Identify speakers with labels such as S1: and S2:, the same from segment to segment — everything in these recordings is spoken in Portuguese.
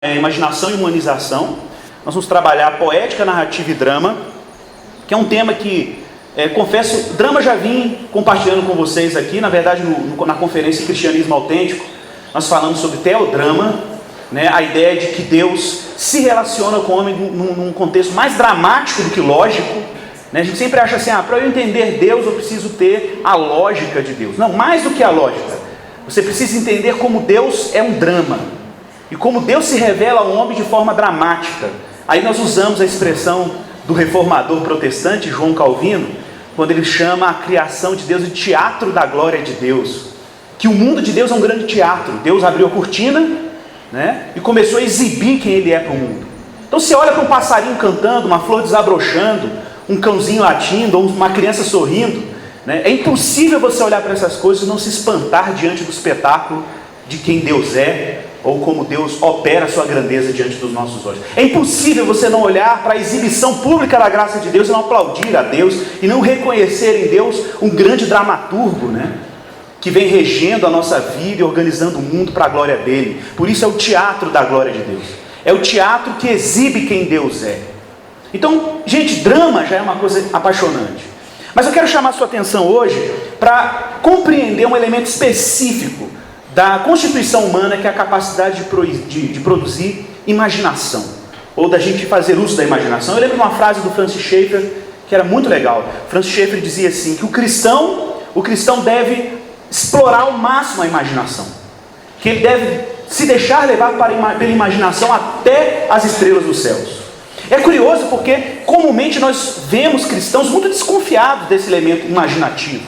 S1: Imaginação e humanização. Nós vamos trabalhar poética, narrativa e drama, que é um tema que, confesso, drama já vim compartilhando com vocês aqui. Na verdade, na conferência Cristianismo Autêntico, nós falamos sobre teodrama, né? A ideia de que Deus se relaciona com o homem num contexto mais dramático do que lógico, né? A gente sempre acha assim, para eu entender Deus eu preciso ter a lógica de Deus. Não, mais do que a lógica, você precisa entender como Deus é um drama, e como Deus se revela ao homem de forma dramática. Aí nós usamos a expressão do reformador protestante, João Calvino, quando ele chama a criação de Deus de teatro da glória de Deus. Que o mundo de Deus é um grande teatro. Deus abriu a cortina, né, e começou a exibir quem Ele é para o mundo. Então você olha para um passarinho cantando, uma flor desabrochando, um cãozinho latindo, ou uma criança sorrindo, né? É impossível você olhar para essas coisas e não se espantar diante do espetáculo de quem Deus é, ou como Deus opera a sua grandeza diante dos nossos olhos. É impossível você não olhar para a exibição pública da graça de Deus e não aplaudir a Deus e não reconhecer em Deus um grande dramaturgo, né, que vem regendo a nossa vida e organizando o mundo para a glória dele. Por isso é o teatro da glória de Deus. É o teatro que exibe quem Deus é. Então, gente, drama já é uma coisa apaixonante. Mas eu quero chamar a sua atenção hoje para compreender um elemento específico da constituição humana, que é a capacidade de produzir imaginação, ou da gente fazer uso da imaginação. Eu lembro de uma frase do Francis Schaeffer que era muito legal. Francis Schaeffer dizia assim, que o cristão deve explorar ao máximo a imaginação, que ele deve se deixar levar pela imaginação até as estrelas dos céus. É curioso porque comumente nós vemos cristãos muito desconfiados desse elemento imaginativo.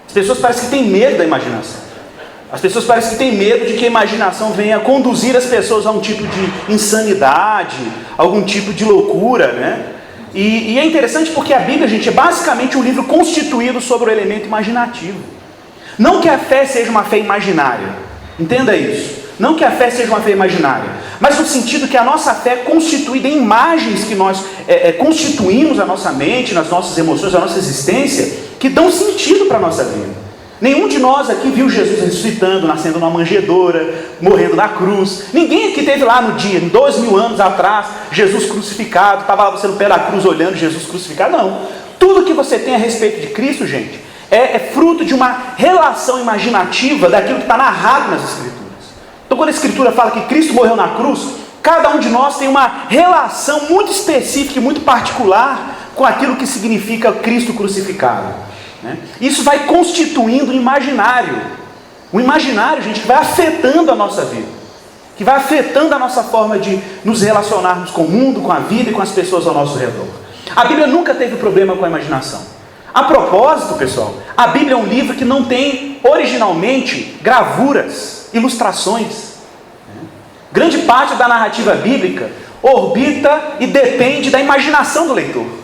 S1: As pessoas parecem que têm medo da imaginação. As pessoas parecem que têm medo de que a imaginação venha conduzir as pessoas a um tipo de insanidade, algum tipo de loucura, né? E é interessante porque a Bíblia, gente, é basicamente um livro constituído sobre o elemento imaginativo. Não que a fé seja uma fé imaginária, entenda isso. Não que a fé seja uma fé imaginária, mas no sentido que a nossa fé é constituída em imagens que nós constituímos a nossa mente, nas nossas emoções, a nossa existência, que dão sentido para a nossa vida. Nenhum de nós aqui viu Jesus ressuscitando, nascendo numa manjedoura, morrendo na cruz. Ninguém aqui teve lá no dia, em 2000 anos atrás, Jesus crucificado, estava lá você no pé da cruz olhando Jesus crucificado. Não. Tudo que você tem a respeito de Cristo, gente, é fruto de uma relação imaginativa daquilo que está narrado nas Escrituras. Então quando a Escritura fala que Cristo morreu na cruz, cada um de nós tem uma relação muito específica e muito particular com aquilo que significa Cristo crucificado. Isso vai constituindo um imaginário. Um imaginário, gente, que vai afetando a nossa vida, que vai afetando a nossa forma de nos relacionarmos com o mundo, com a vida e com as pessoas ao nosso redor. A Bíblia nunca teve problema com a imaginação. A propósito, pessoal, a Bíblia é um livro que não tem originalmente gravuras, ilustrações. Grande parte da narrativa bíblica orbita e depende da imaginação do leitor.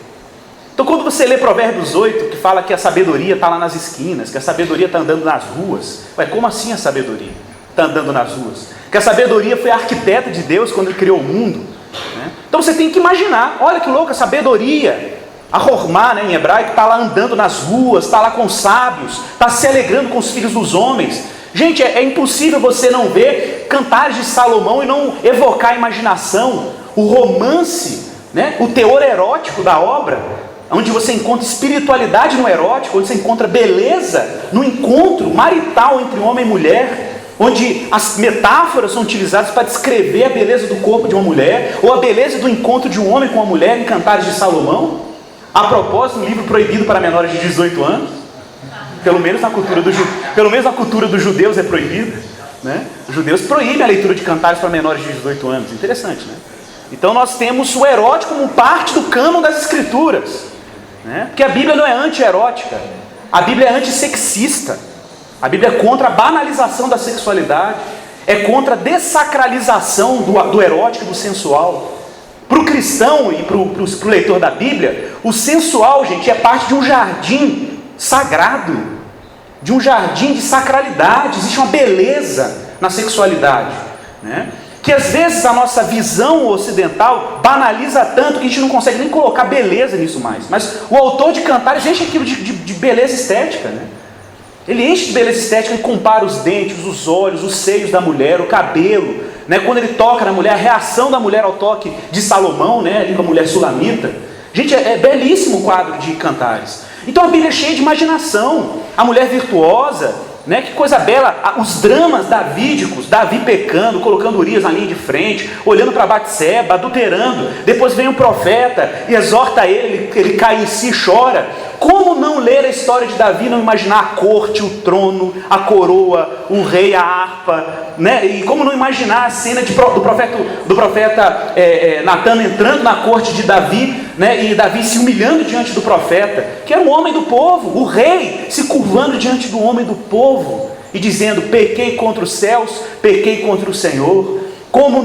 S1: Então quando você lê Provérbios 8, que fala que a sabedoria está lá nas esquinas, que a sabedoria está andando nas ruas, como assim a sabedoria está andando nas ruas? Que a sabedoria foi a arquiteta de Deus quando Ele criou o mundo, né? Então você tem que imaginar, olha que louco, a sabedoria, a Hormá, né, em hebraico, está lá andando nas ruas, está lá com os sábios, está se alegrando com os filhos dos homens. Gente, é impossível você não ver Cantares de Salomão e não evocar a imaginação, o romance, né, o teor erótico da obra, onde você encontra espiritualidade no erótico, onde você encontra beleza no encontro marital entre homem e mulher, onde as metáforas são utilizadas para descrever a beleza do corpo de uma mulher, ou a beleza do encontro de um homem com uma mulher em Cantares de Salomão. A propósito, um livro proibido para menores de 18 anos, pelo menos na cultura dos judeus é proibido, né? Os judeus proíbem a leitura de Cantares para menores de 18 anos, interessante, né? Então nós temos o erótico como parte do cânon das Escrituras, né? Porque a Bíblia não é anti-erótica, a Bíblia é antissexista, a Bíblia é contra a banalização da sexualidade, é contra a dessacralização do erótico e do sensual. Para o cristão e para o leitor da Bíblia, o sensual, gente, é parte de um jardim sagrado, de um jardim de sacralidade. Existe uma beleza na sexualidade, né? Que às vezes a nossa visão ocidental banaliza tanto que a gente não consegue nem colocar beleza nisso mais. Mas o autor de Cantares enche aquilo de beleza estética, né? Ele enche de beleza estética e compara os dentes, os olhos, os seios da mulher, o cabelo, né? Quando ele toca na mulher, a reação da mulher ao toque de Salomão, né? Ali com a mulher sulamita. Gente, é belíssimo o quadro de Cantares. Então a Bíblia é cheia de imaginação. A mulher virtuosa, né? Que coisa bela. Os dramas davídicos, Davi pecando, colocando Urias na linha de frente, olhando para Batseba, adulterando. Depois vem um profeta e exorta ele cai em si e chora. Como não ler a história de Davi, não imaginar a corte, o trono, a coroa, o rei, a harpa, né? E como não imaginar a cena do profeta Natan entrando na corte de Davi, né? E Davi se humilhando diante do profeta, que era um homem do povo, o rei se curvando diante do homem do povo e dizendo: pequei contra os céus, pequei contra o Senhor. Como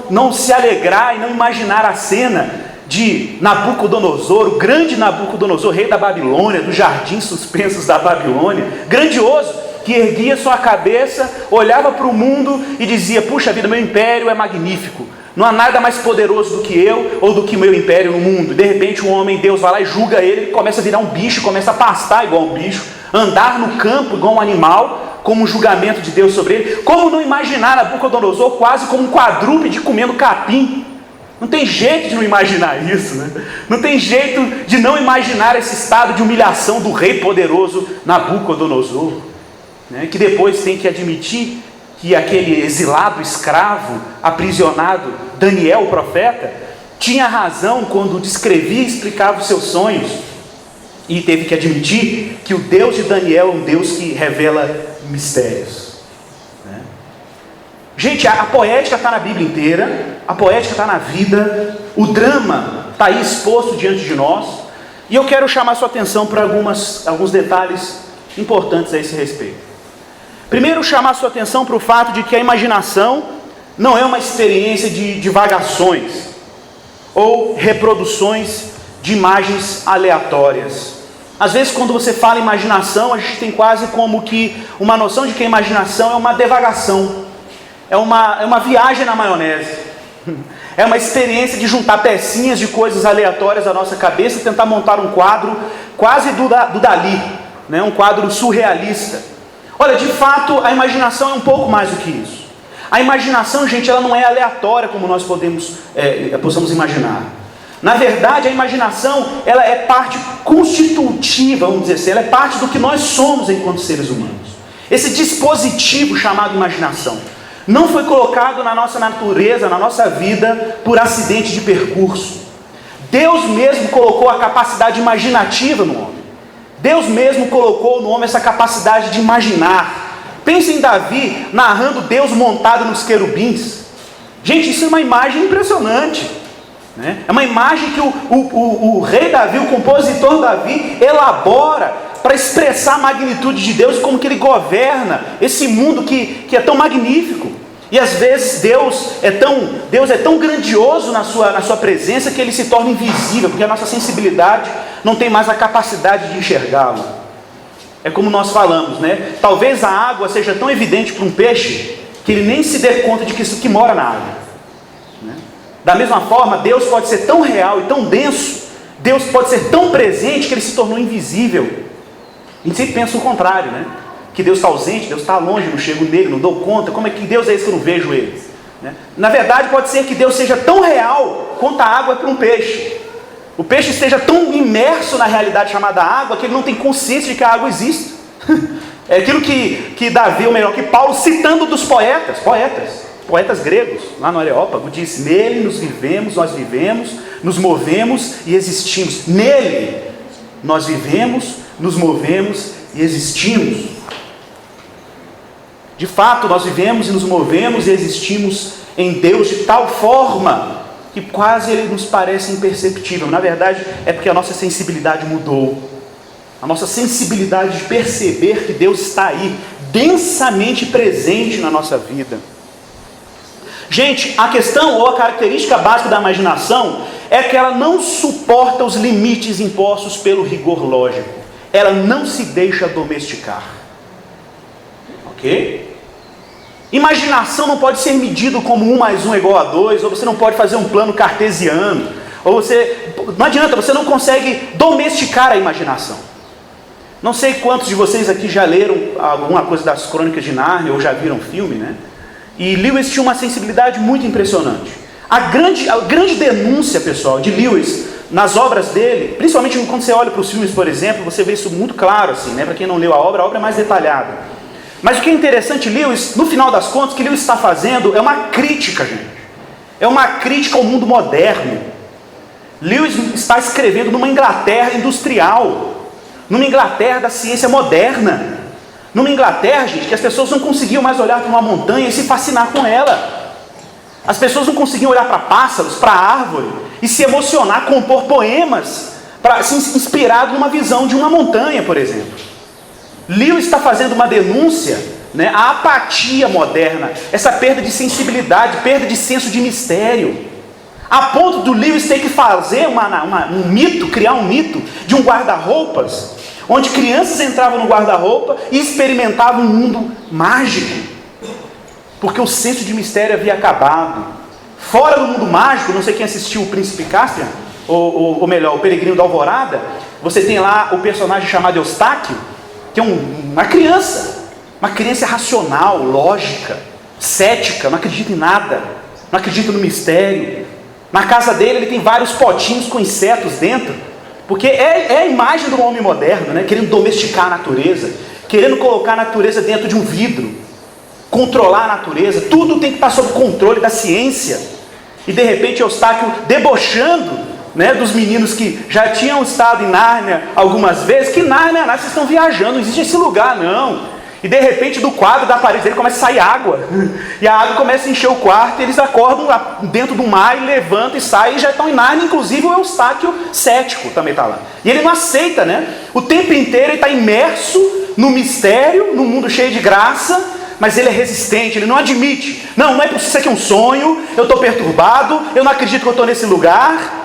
S1: não se alegrar e não imaginar a cena de Nabucodonosor, o grande Nabucodonosor, rei da Babilônia, dos jardins suspensos da Babilônia, grandioso, que erguia sua cabeça, olhava para o mundo e dizia: puxa vida, meu império é magnífico, não há nada mais poderoso do que eu ou do que meu império no mundo. De repente um homem, Deus vai lá e julga ele, começa a virar um bicho, começa a pastar igual um bicho, andar no campo igual um animal, como um julgamento de Deus sobre ele. Como não imaginar Nabucodonosor quase como um quadrúpede comendo capim? Não tem jeito de não imaginar isso, né? Não tem jeito de não imaginar esse estado de humilhação do rei poderoso Nabucodonosor, né? Que depois tem que admitir que aquele exilado, escravo, aprisionado, Daniel, o profeta, tinha razão quando descrevia e explicava os seus sonhos, e teve que admitir que o Deus de Daniel é um Deus que revela mistérios, né? Gente, a poética está na Bíblia inteira, a poética está na vida, o drama está aí exposto diante de nós, e eu quero chamar sua atenção para alguns detalhes importantes a esse respeito. Primeiro, chamar sua atenção para o fato de que a imaginação não é uma experiência de divagações ou reproduções de imagens aleatórias. Às vezes, quando você fala em imaginação, a gente tem quase como que uma noção de que a imaginação é uma divagação, é uma viagem na maionese, é uma experiência de juntar pecinhas de coisas aleatórias à nossa cabeça e tentar montar um quadro quase do Dalí, né? Um quadro surrealista. Olha, de fato, a imaginação é um pouco mais do que isso. A imaginação, gente, ela não é aleatória como nós possamos imaginar. Na verdade, a imaginação, ela é parte constitutiva, vamos dizer assim, ela é parte do que nós somos enquanto seres humanos. Esse dispositivo chamado imaginação não foi colocado na nossa natureza, na nossa vida, por acidente de percurso. Deus mesmo colocou a capacidade imaginativa no homem. Deus mesmo colocou no homem essa capacidade de imaginar. Pense em Davi narrando Deus montado nos querubins. Gente, isso é uma imagem impressionante, né? É uma imagem que o rei Davi, o compositor Davi, elabora para expressar a magnitude de Deus, como que ele governa esse mundo que é tão magnífico. E às vezes Deus é tão grandioso na sua presença que ele se torna invisível, porque a nossa sensibilidade não tem mais a capacidade de enxergá-lo. É como nós falamos, né? Talvez a água seja tão evidente para um peixe que ele nem se dê conta de que mora na água, né? Da mesma forma, Deus pode ser tão real e tão denso, Deus pode ser tão presente que ele se tornou invisível. A gente sempre pensa o contrário, né? Que Deus está ausente, Deus está longe, não chego nele, não dou conta. Como é que Deus é esse que eu não vejo ele, né? Na verdade, pode ser que Deus seja tão real quanto a água é para um peixe. O peixe esteja tão imerso na realidade chamada água que ele não tem consciência de que a água existe. É aquilo que Davi, ou melhor, que Paulo, citando dos poetas gregos, lá no Areópago, diz: nele nós vivemos, nos movemos e existimos. Nele nós vivemos, nos movemos e existimos. De fato, nós vivemos e nos movemos e existimos em Deus de tal forma que quase ele nos parece imperceptível. Na verdade, é porque a nossa sensibilidade mudou. A nossa sensibilidade de perceber que Deus está aí, densamente presente na nossa vida. Gente, a questão ou a característica básica da imaginação é que ela não suporta os limites impostos pelo rigor lógico. Ela não se deixa domesticar. Ok? Imaginação não pode ser medido como 1 mais 1 é igual a 2, ou você não pode fazer um plano cartesiano, ou não adianta, você não consegue domesticar a imaginação. Não sei quantos de vocês aqui já leram alguma coisa das Crônicas de Nárnia, ou já viram filme, né? E Lewis tinha uma sensibilidade muito impressionante. A grande denúncia, pessoal, de Lewis nas obras dele, principalmente quando você olha para os filmes, por exemplo, você vê isso muito claro, assim, né? Para quem não leu a obra é mais detalhada. Mas o que é interessante, Lewis, no final das contas, o que Lewis está fazendo é uma crítica, gente. É uma crítica ao mundo moderno. Lewis está escrevendo numa Inglaterra industrial, numa Inglaterra da ciência moderna, numa Inglaterra, gente, que as pessoas não conseguiam mais olhar para uma montanha e se fascinar com ela. As pessoas não conseguiam olhar para pássaros, para árvore e se emocionar, compor poemas para se inspirar numa visão de uma montanha, por exemplo. Lewis está fazendo uma denúncia, né, à apatia moderna, essa perda de sensibilidade, perda de senso de mistério, a ponto do Lewis ter que fazer um mito, criar um mito de um guarda-roupas, onde crianças entravam no guarda-roupa e experimentavam um mundo mágico, porque o senso de mistério havia acabado. Fora do mundo mágico, não sei quem assistiu o Príncipe Caspian, ou melhor, o Peregrino da Alvorada, você tem lá o personagem chamado Eustáquio, que é uma criança racional, lógica, cética, não acredita em nada, não acredita no mistério. Na casa dele ele tem vários potinhos com insetos dentro, porque é a imagem do homem moderno, né? Querendo domesticar a natureza, querendo colocar a natureza dentro de um vidro, controlar a natureza, tudo tem que estar sob controle da ciência. E de repente Eustáquio debochando, né, dos meninos que já tinham estado em Nárnia algumas vezes, que Nárnia, vocês estão viajando, não existe esse lugar não. E de repente do quadro da parede dele começa a sair água, e a água começa a encher o quarto, e eles acordam dentro do mar, e levantam e saem, e já estão em Nárnia, inclusive o Eustáquio cético também está lá. E ele não aceita, né? O tempo inteiro ele está imerso no mistério, num mundo cheio de graça, mas ele é resistente, ele não admite. Não é possível, isso aqui é um sonho, eu estou perturbado, eu não acredito que eu estou nesse lugar.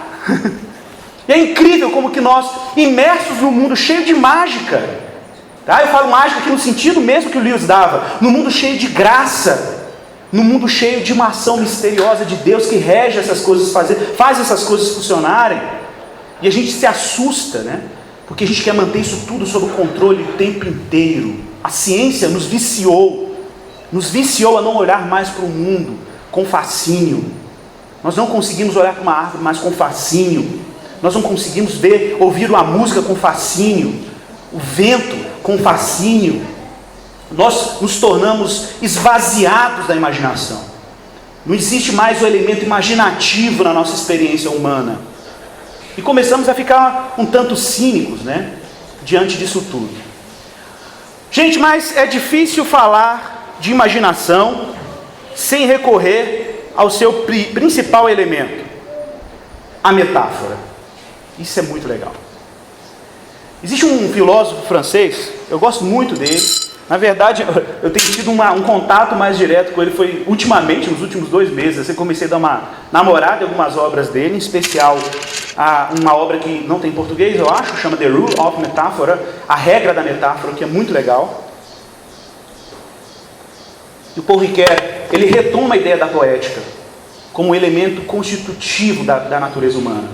S1: E é incrível como que nós, imersos num mundo cheio de mágica, tá? Eu falo mágica aqui no sentido mesmo que o Lewis dava, num mundo cheio de graça, num mundo cheio de uma ação misteriosa de Deus que rege essas coisas, faz essas coisas funcionarem, e a gente se assusta, né? Porque a gente quer manter isso tudo sob o controle o tempo inteiro. A ciência nos viciou a não olhar mais para o mundo com fascínio. Nós não conseguimos olhar para uma árvore mais com fascínio. Nós não conseguimos ouvir uma música com fascínio, o vento com fascínio. Nós nos tornamos esvaziados da imaginação. Não existe mais o elemento imaginativo na nossa experiência humana. E começamos a ficar um tanto cínicos, né, diante disso tudo. Gente, mas é difícil falar de imaginação sem recorrer ao seu principal elemento, a metáfora. Isso é muito legal. Existe um filósofo francês, eu gosto muito dele. Na verdade, eu tenho tido um contato mais direto com ele, foi ultimamente, nos últimos 2 meses. Eu comecei a dar uma namorada em algumas obras dele, em especial uma obra que não tem em português, eu acho, chama The Rule of Metaphor, a regra da metáfora, que é muito legal. E o Paul Ricoeur, ele retoma a ideia da poética como um elemento constitutivo da natureza humana.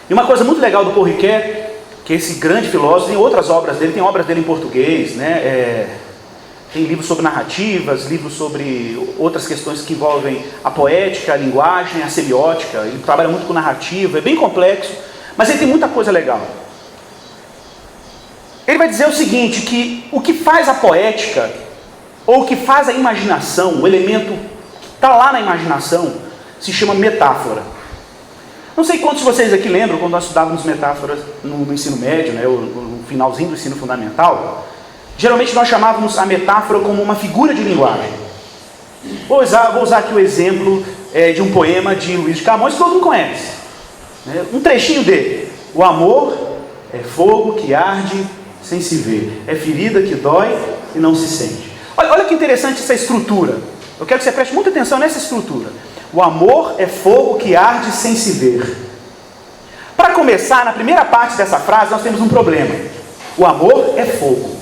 S1: E uma coisa muito legal do Paul Ricoeur, que esse grande filósofo, tem outras obras dele, tem obras dele em português, né? Tem livros sobre narrativas, livros sobre outras questões que envolvem a poética, a linguagem, a semiótica. Ele trabalha muito com narrativa, é bem complexo, mas ele tem muita coisa legal. Ele vai dizer o seguinte, que o que faz a poética, ou o que faz a imaginação, o elemento que está lá na imaginação, se chama metáfora. Não sei quantos de vocês aqui lembram, quando nós estudávamos metáforas no ensino médio, né, no finalzinho do ensino fundamental, geralmente nós chamávamos a metáfora como uma figura de linguagem. Vou usar aqui o exemplo de um poema de Luís de Camões, que todo mundo conhece. Né? Um trechinho dele. O amor é fogo que arde sem se ver, é ferida que dói e não se sente. Olha que interessante essa estrutura. Eu quero que você preste muita atenção nessa estrutura. O amor é fogo que arde sem se ver. Para começar, na primeira parte dessa frase, nós temos um problema. O amor é fogo.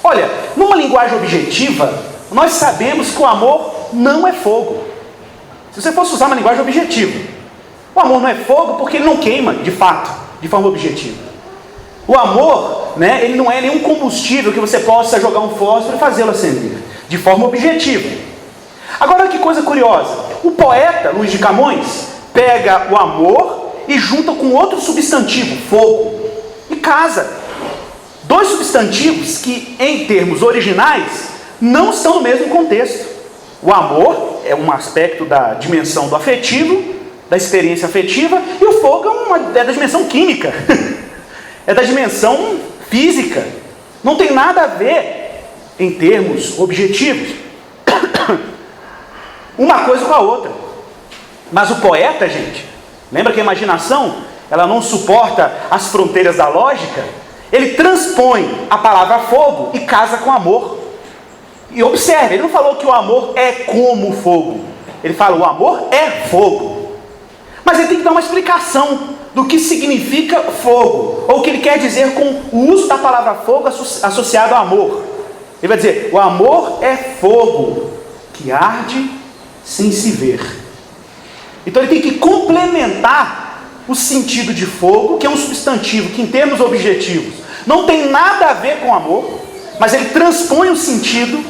S1: Olha, numa linguagem objetiva, nós sabemos que o amor não é fogo. Se você fosse usar uma linguagem objetiva, o amor não é fogo porque ele não queima, de fato, de forma objetiva. O amor, né, ele não é nenhum combustível que você possa jogar um fósforo e fazê-lo acender, de forma objetiva. Agora olha que coisa curiosa. O poeta Luís de Camões pega o amor e junta com outro substantivo, fogo, e casa. Dois substantivos que, em termos originais, não estão no mesmo contexto. O amor é um aspecto da dimensão do afetivo, da experiência afetiva, e o fogo é da dimensão química, é da dimensão física. Não tem nada a ver em termos objetivos uma coisa com a outra. Mas o poeta, gente, lembra que a imaginação, ela não suporta as fronteiras da lógica? Ele transpõe a palavra fogo e casa com amor. E observe, ele não falou que o amor é como fogo. Ele fala, o amor é fogo. Mas ele tem que dar uma explicação do que significa fogo, ou o que ele quer dizer com o uso da palavra fogo associado ao amor. Ele vai dizer, o amor é fogo que arde sem se ver. Então ele tem que complementar o sentido de fogo, que é um substantivo que em termos objetivos não tem nada a ver com amor, mas ele transpõe o sentido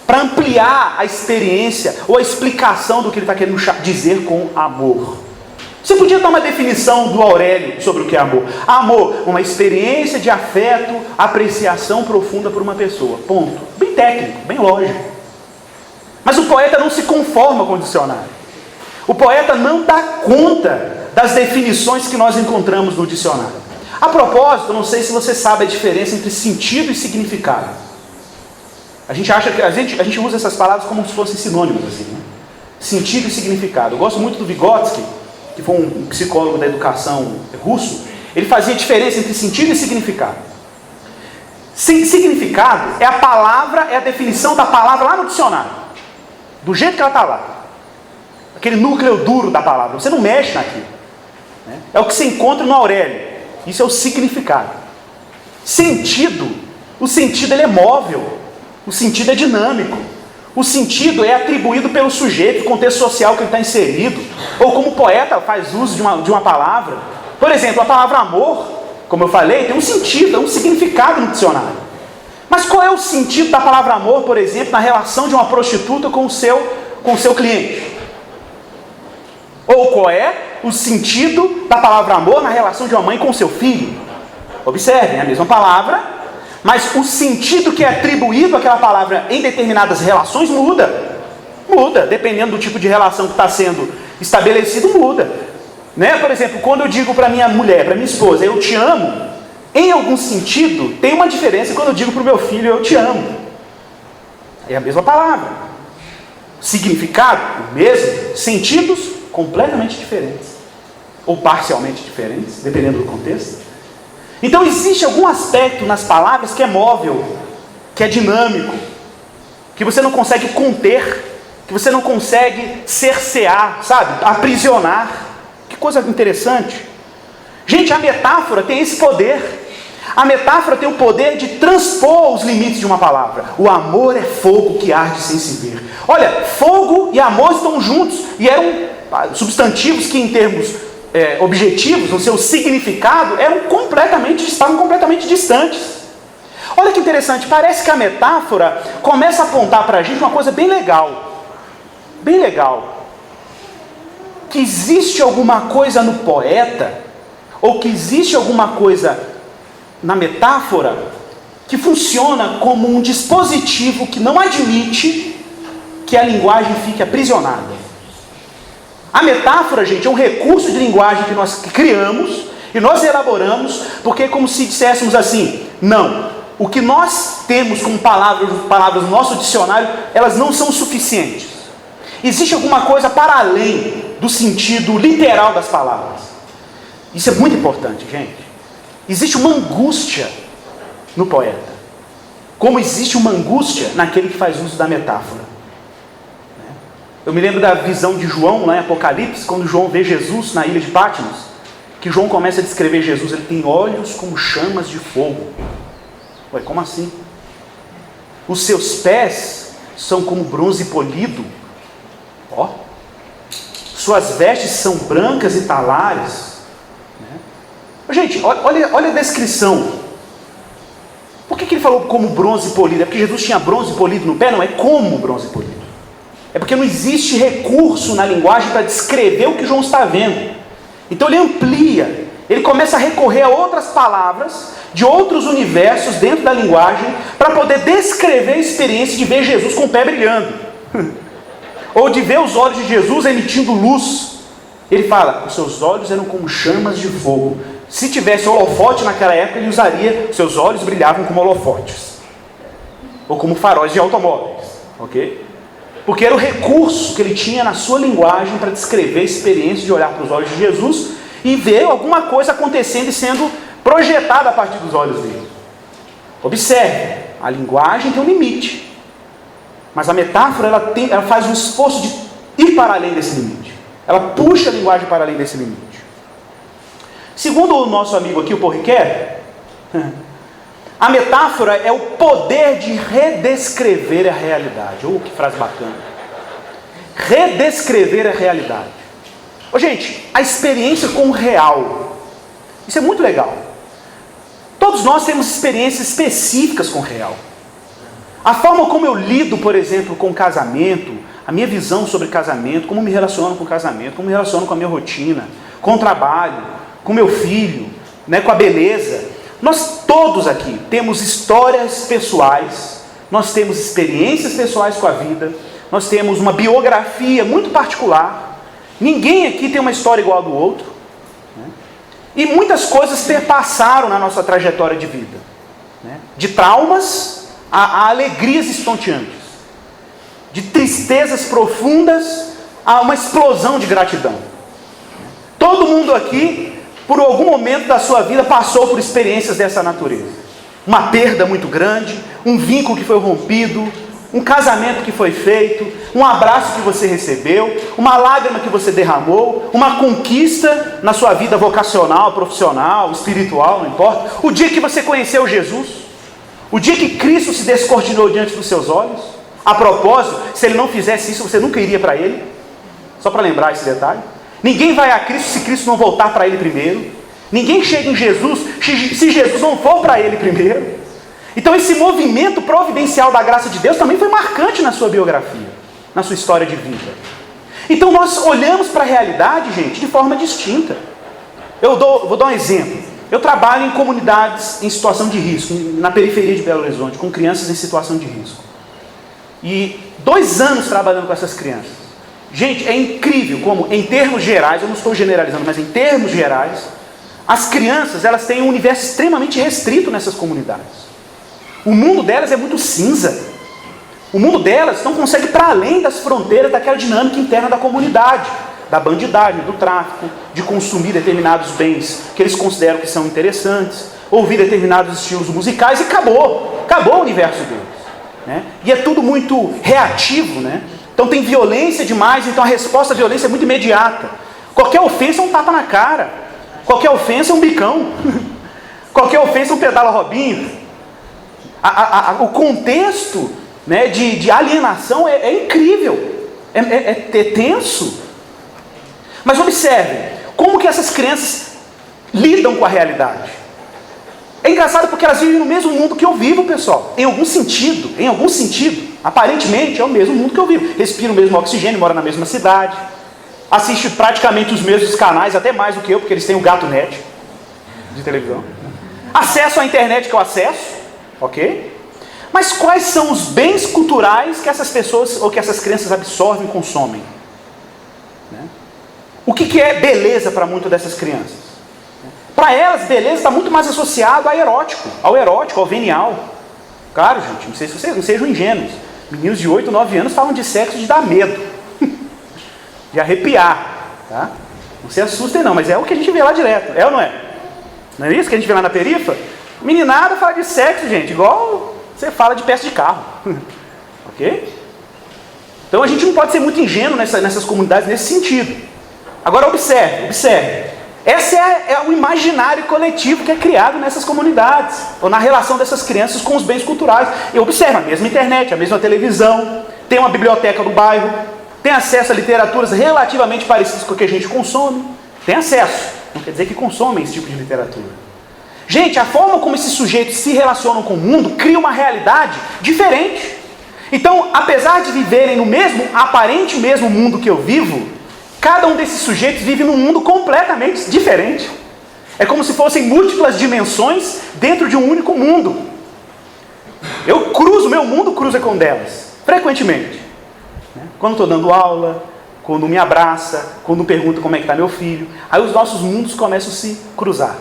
S1: para ampliar a experiência ou a explicação do que ele está querendo dizer com amor. Você podia dar uma definição do Aurélio sobre o que é amor. Amor, uma experiência de afeto, apreciação profunda por uma pessoa. Ponto. Bem técnico, bem lógico. Mas o poeta não se conforma com o dicionário. O poeta não dá conta das definições que nós encontramos no dicionário. A propósito, não sei se você sabe a diferença entre sentido e significado. A gente acha que a gente usa essas palavras como se fossem sinônimos, assim, né? Sentido e significado. Eu gosto muito do Vygotsky, que foi um psicólogo da educação russo. Ele fazia diferença entre sentido e significado. Significado é a palavra, é a definição da palavra lá no dicionário, do jeito que ela está lá, aquele núcleo duro da palavra. Você não mexe naquilo, né? É o que você encontra no Aurélio. Isso é o significado. Sentido, o sentido ele é móvel, o sentido é dinâmico. O sentido é atribuído pelo sujeito, o contexto social que ele está inserido, ou como o poeta faz uso de uma palavra. Por exemplo, a palavra amor, como eu falei, tem um sentido, um significado no dicionário. Mas qual é o sentido da palavra amor, por exemplo, na relação de uma prostituta com o seu cliente? Ou qual é o sentido da palavra amor na relação de uma mãe com o seu filho? Observem, é a mesma palavra, mas o sentido que é atribuído àquela palavra em determinadas relações muda. Muda, dependendo do tipo de relação que está sendo estabelecido, muda. Né? Por exemplo, quando eu digo para minha mulher, para minha esposa, eu te amo, em algum sentido, tem uma diferença quando eu digo para o meu filho, eu te amo. É a mesma palavra. Significado, o mesmo. Sentidos, completamente diferentes. Ou parcialmente diferentes, dependendo do contexto. Então existe algum aspecto nas palavras que é móvel, que é dinâmico, que você não consegue conter, que você não consegue cercear, sabe? Aprisionar. Que coisa interessante. Gente, a metáfora tem esse poder. A metáfora tem o poder de transpor os limites de uma palavra. O amor é fogo que arde sem se ver. Olha, fogo e amor estão juntos, e eram substantivos que em termos objetivos, no seu significado, estavam completamente distantes. Olha que interessante, parece que a metáfora começa a apontar para a gente uma coisa bem legal, que existe alguma coisa no poeta, ou que existe alguma coisa na metáfora, que funciona como um dispositivo que não admite que a linguagem fique aprisionada. A metáfora, gente, é um recurso de linguagem que nós criamos e nós elaboramos, porque é como se disséssemos assim, não, o que nós temos como palavras no nosso dicionário, elas não são suficientes. Existe alguma coisa para além do sentido literal das palavras. Isso é muito importante, gente. Existe uma angústia no poeta, como existe uma angústia naquele que faz uso da metáfora. Eu me lembro da visão de João lá em Apocalipse, quando João vê Jesus na ilha de Patmos, que João começa a descrever Jesus, ele tem olhos como chamas de fogo. Ué, como assim? Os seus pés são como bronze polido. Ó, suas vestes são brancas e talares. Gente, olha a descrição. Por que ele falou como bronze polido? É porque Jesus tinha bronze polido no pé? Não, é como bronze polido. É porque não existe recurso na linguagem para descrever o que João está vendo. Então ele amplia, ele começa a recorrer a outras palavras, de outros universos dentro da linguagem, para poder descrever a experiência de ver Jesus com o pé brilhando. Ou de ver os olhos de Jesus emitindo luz. Ele fala, os seus olhos eram como chamas de fogo. Se tivesse holofote naquela época, ele usaria, seus olhos brilhavam como holofotes. Ou como faróis de automóveis. Ok? Porque era o recurso que ele tinha na sua linguagem para descrever a experiência de olhar para os olhos de Jesus e ver alguma coisa acontecendo e sendo projetada a partir dos olhos dele. Observe, a linguagem tem um limite. Mas a metáfora, ela faz um esforço de ir para além desse limite. Ela puxa a linguagem para além desse limite. Segundo o nosso amigo aqui, o Paul Ricoeur, a metáfora é o poder de redescrever a realidade. Que frase bacana. Redescrever a realidade. Gente, a experiência com o real. Isso é muito legal. Todos nós temos experiências específicas com o real. A forma como eu lido, por exemplo, com o casamento, a minha visão sobre casamento, como me relaciono com o casamento, como me relaciono com a minha rotina, com o trabalho, com o meu filho, com a beleza. Nós todos aqui temos histórias pessoais, nós temos experiências pessoais com a vida, nós temos uma biografia muito particular. Ninguém aqui tem uma história igual a do outro. E muitas coisas perpassaram na nossa trajetória de vida. De traumas a alegrias estonteantes. De tristezas profundas a uma explosão de gratidão. Todo mundo aqui, por algum momento da sua vida, passou por experiências dessa natureza. Uma perda muito grande, um vínculo que foi rompido, um casamento que foi feito, um abraço que você recebeu, uma lágrima que você derramou, uma conquista na sua vida vocacional, profissional, espiritual, não importa. O dia que você conheceu Jesus, o dia que Cristo se descortinou diante dos seus olhos. A propósito, se ele não fizesse isso, você nunca iria para ele. Só para lembrar esse detalhe. Ninguém vai a Cristo se Cristo não voltar para ele primeiro. Ninguém chega em Jesus se Jesus não for para ele primeiro. Então esse movimento providencial da graça de Deus também foi marcante na sua biografia, na sua história de vida. Então nós olhamos para a realidade, gente, de forma distinta. Vou dar um exemplo. Eu trabalho em comunidades em situação de risco, na periferia de Belo Horizonte, com crianças em situação de risco. E 2 anos trabalhando com essas crianças. Gente, é incrível como, em termos gerais, eu não estou generalizando, mas em termos gerais, as crianças, elas têm um universo extremamente restrito nessas comunidades. O mundo delas é muito cinza. O mundo delas não consegue ir para além das fronteiras daquela dinâmica interna da comunidade, da bandidagem, do tráfico, de consumir determinados bens que eles consideram que são interessantes, ouvir determinados estilos musicais e acabou o universo deles. E é tudo muito reativo, Então tem violência demais, então a resposta à violência é muito imediata. Qualquer ofensa é um tapa na cara, qualquer ofensa é um bicão, qualquer ofensa é um pedala Robinho. O contexto de alienação é incrível, é tenso. Mas observe, como que essas crianças lidam com a realidade? É engraçado porque elas vivem no mesmo mundo que eu vivo, pessoal. Em algum sentido, aparentemente é o mesmo mundo que eu vivo. Respira o mesmo oxigênio, mora na mesma cidade, assiste praticamente os mesmos canais, até mais do que eu, porque eles têm o Gato Net de televisão. Acesso à internet que eu acesso, ok? Mas quais são os bens culturais que essas pessoas, ou que essas crianças absorvem e consomem? O que é beleza para muitas dessas crianças? Para elas, beleza está muito mais associado ao erótico, ao venial. Claro, gente, não sei se vocês não sejam ingênuos. Meninos de 8, 9 anos falam de sexo de dar medo, de arrepiar, tá? Não se assustem não, mas é o que a gente vê lá direto, é ou não é? Não é isso que a gente vê lá na perifa? Meninada fala de sexo, gente, igual você fala de peça de carro, ok? Então a gente não pode ser muito ingênuo nessas comunidades nesse sentido. Agora observe. Esse é o imaginário coletivo que é criado nessas comunidades, ou na relação dessas crianças com os bens culturais. E observe, a mesma internet, a mesma televisão, tem uma biblioteca do bairro, tem acesso a literaturas relativamente parecidas com o que a gente consome. Tem acesso, não quer dizer que consomem esse tipo de literatura. Gente, a forma como esses sujeitos se relacionam com o mundo cria uma realidade diferente. Então, apesar de viverem no mesmo, aparente mesmo mundo que eu vivo, cada um desses sujeitos vive num mundo completamente diferente. É como se fossem múltiplas dimensões dentro de um único mundo. Meu mundo cruza com delas, frequentemente. Quando estou dando aula, quando me abraça, quando pergunta como é que está meu filho, aí os nossos mundos começam a se cruzar.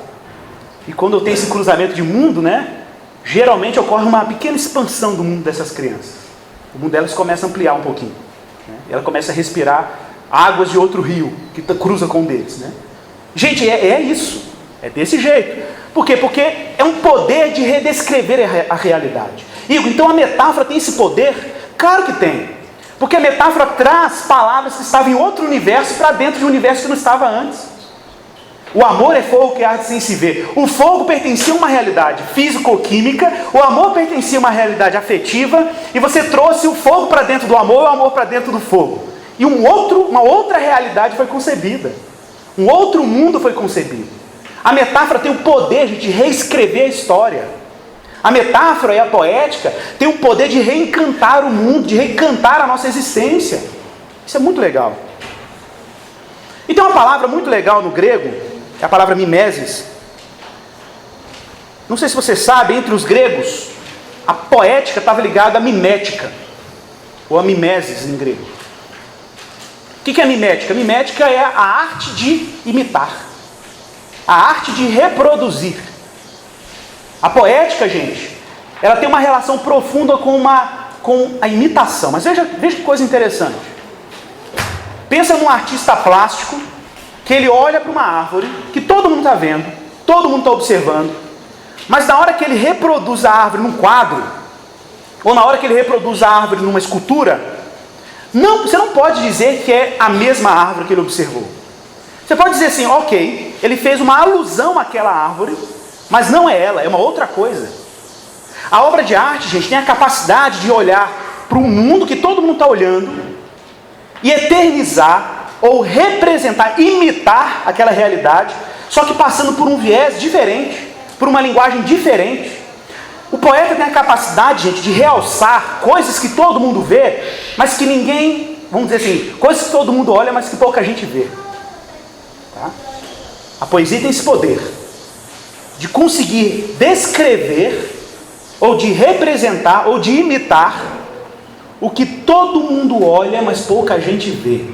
S1: E quando eu tenho esse cruzamento de mundo, geralmente ocorre uma pequena expansão do mundo dessas crianças. O mundo delas começa a ampliar um pouquinho. Ela começa a respirar águas de outro rio que cruza com um deles. Gente, é isso. É desse jeito. Por quê? Porque é um poder de redescrever a realidade. Igor, então a metáfora tem esse poder? Claro que tem. Porque a metáfora traz palavras que estavam em outro universo para dentro de um universo que não estava antes. O amor é fogo que arde sem se ver. O fogo pertencia a uma realidade físico-química, o amor pertencia a uma realidade afetiva, e você trouxe o fogo para dentro do amor e o amor para dentro do fogo. E uma outra realidade foi concebida. Um outro mundo foi concebido. A metáfora tem o poder de reescrever a história. A metáfora e a poética têm o poder de reencantar o mundo, de reencantar a nossa existência. Isso é muito legal. E tem uma palavra muito legal no grego, é a palavra mimesis. Não sei se você sabe, entre os gregos, a poética estava ligada à mimética, ou a mimesis em grego. O que é mimética? Mimética é a arte de imitar, a arte de reproduzir. A poética, gente, ela tem uma relação profunda com a imitação. Mas veja que coisa interessante. Pensa num artista plástico que ele olha para uma árvore que todo mundo está vendo, todo mundo está observando, mas na hora que ele reproduz a árvore num quadro, ou na hora que ele reproduz a árvore numa escultura, você não pode dizer que é a mesma árvore que ele observou. Você pode dizer assim, ok, ele fez uma alusão àquela árvore, mas não é ela, é uma outra coisa. A obra de arte, gente, tem a capacidade de olhar para um mundo que todo mundo está olhando e eternizar ou representar, imitar aquela realidade, só que passando por um viés diferente, por uma linguagem diferente. O poeta tem a capacidade, gente, de realçar coisas que todo mundo vê, mas que ninguém, vamos dizer assim, coisas que todo mundo olha, mas que pouca gente vê. Tá? A poesia tem esse poder de conseguir descrever, ou de representar, ou de imitar o que todo mundo olha, mas pouca gente vê.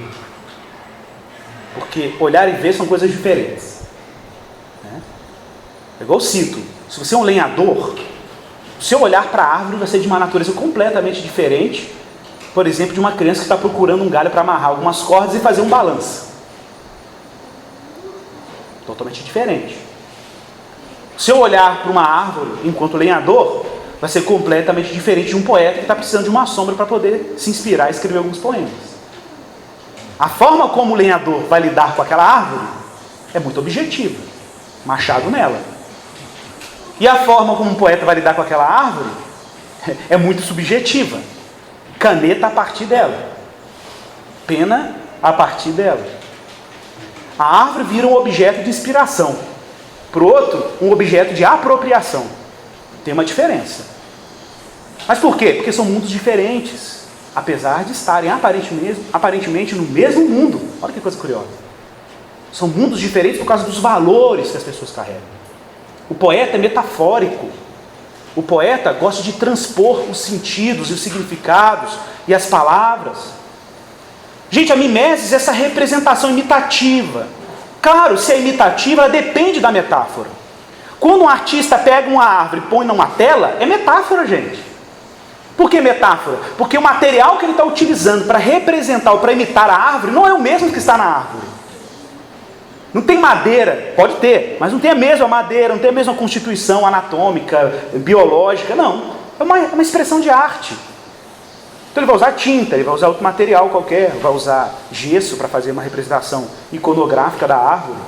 S1: Porque olhar e ver são coisas diferentes. É igual eu cito, se você é um lenhador, o seu olhar para a árvore vai ser de uma natureza completamente diferente, por exemplo, de uma criança que está procurando um galho para amarrar algumas cordas e fazer um balanço. Totalmente diferente. O seu olhar para uma árvore, enquanto lenhador, vai ser completamente diferente de um poeta que está precisando de uma sombra para poder se inspirar e escrever alguns poemas. A forma como o lenhador vai lidar com aquela árvore é muito objetiva. Machado nela. E a forma como um poeta vai lidar com aquela árvore é muito subjetiva. Caneta a partir dela. Pena a partir dela. A árvore vira um objeto de inspiração. Para o outro, um objeto de apropriação. Tem uma diferença. Mas por quê? Porque são mundos diferentes. Apesar de estarem aparentemente no mesmo mundo. Olha que coisa curiosa. São mundos diferentes por causa dos valores que as pessoas carregam. O poeta é metafórico. O poeta gosta de transpor os sentidos e os significados e as palavras. Gente, a mimesis é essa representação imitativa. Claro, se é imitativa, ela depende da metáfora. Quando um artista pega uma árvore e põe numa tela, é metáfora, gente. Por que metáfora? Porque o material que ele está utilizando para representar ou para imitar a árvore não é o mesmo que está na árvore. Não tem madeira, pode ter, mas não tem a mesma madeira, não tem a mesma constituição anatômica, biológica, não. É uma expressão de arte. Então ele vai usar tinta, ele vai usar outro material qualquer, vai usar gesso para fazer uma representação iconográfica da árvore.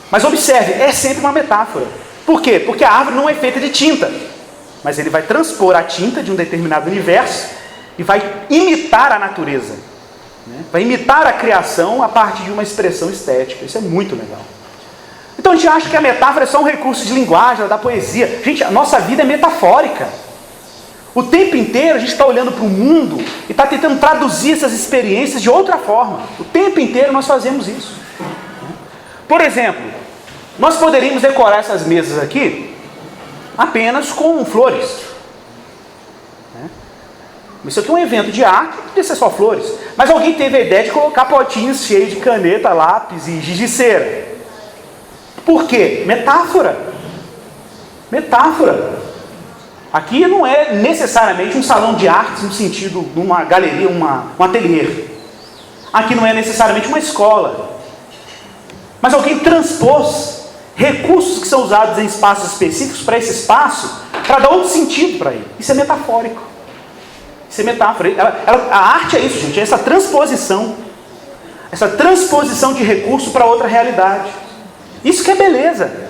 S1: Mas observe, é sempre uma metáfora. Por quê? Porque a árvore não é feita de tinta, mas ele vai transpor a tinta de um determinado universo e vai imitar a natureza. Vai imitar a criação a partir de uma expressão estética. Isso é muito legal. Então a gente acha que a metáfora é só um recurso de linguagem, da poesia. Gente, a nossa vida é metafórica. O tempo inteiro a gente está olhando para o mundo e está tentando traduzir essas experiências de outra forma. O tempo inteiro nós fazemos isso. Por exemplo, nós poderíamos decorar essas mesas aqui apenas com flores. Isso aqui é um evento de arte, não podia ser só flores. Mas alguém teve a ideia de colocar potinhos cheios de caneta, lápis e giz de cera. Por quê? Metáfora. Metáfora. Aqui não é necessariamente um salão de artes no sentido de uma galeria, um ateliê. Aqui não é necessariamente uma escola. Mas alguém transpôs recursos que são usados em espaços específicos para esse espaço, para dar outro sentido para ele. Isso é metafórico. Isso é metáfora. A arte é isso, gente. É essa transposição. Essa transposição de recurso para outra realidade. Isso que é beleza.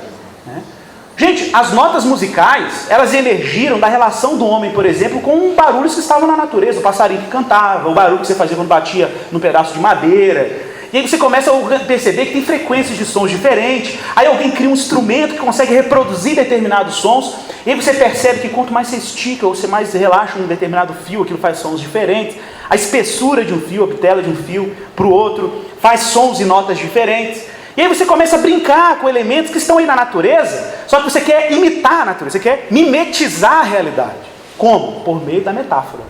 S1: Gente, as notas musicais, elas emergiram da relação do homem, por exemplo, com barulhos que estavam na natureza. O passarinho que cantava, o barulho que você fazia quando batia num pedaço de madeira. E aí você começa a perceber que tem frequências de sons diferentes. Aí alguém cria um instrumento que consegue reproduzir determinados sons. E aí você percebe que quanto mais você estica ou você mais relaxa um determinado fio, aquilo faz sons diferentes. A espessura de um fio, a bitela de um fio para o outro, faz sons e notas diferentes. E aí você começa a brincar com elementos que estão aí na natureza, só que você quer imitar a natureza, você quer mimetizar a realidade. Como? Por meio da metáfora.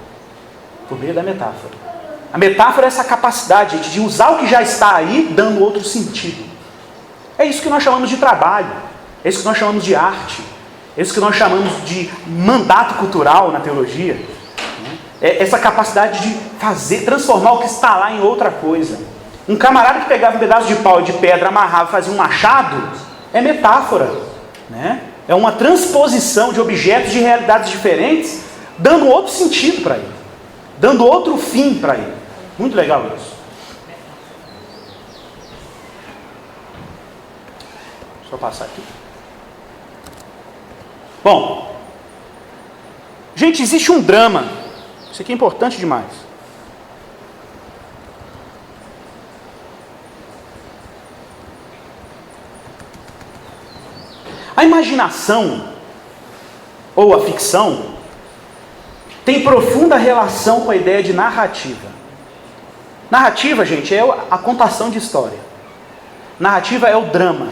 S1: Por meio da metáfora. A metáfora é essa capacidade, gente, de usar o que já está aí, dando outro sentido. É isso que nós chamamos de trabalho. É isso que nós chamamos de arte. É isso que nós chamamos de mandato cultural na teologia. É essa capacidade de fazer, transformar o que está lá em outra coisa. Um camarada que pegava um pedaço de pau e de pedra, amarrava e fazia um machado, é metáfora. É uma transposição de objetos de realidades diferentes, dando outro sentido para ele. Dando outro fim para ele. Muito legal isso. Deixa eu passar aqui. Bom, gente, existe um drama. Isso aqui é importante demais. A imaginação, ou a ficção, tem profunda relação com a ideia de narrativa. Narrativa, gente, é a contação de história. Narrativa é o drama.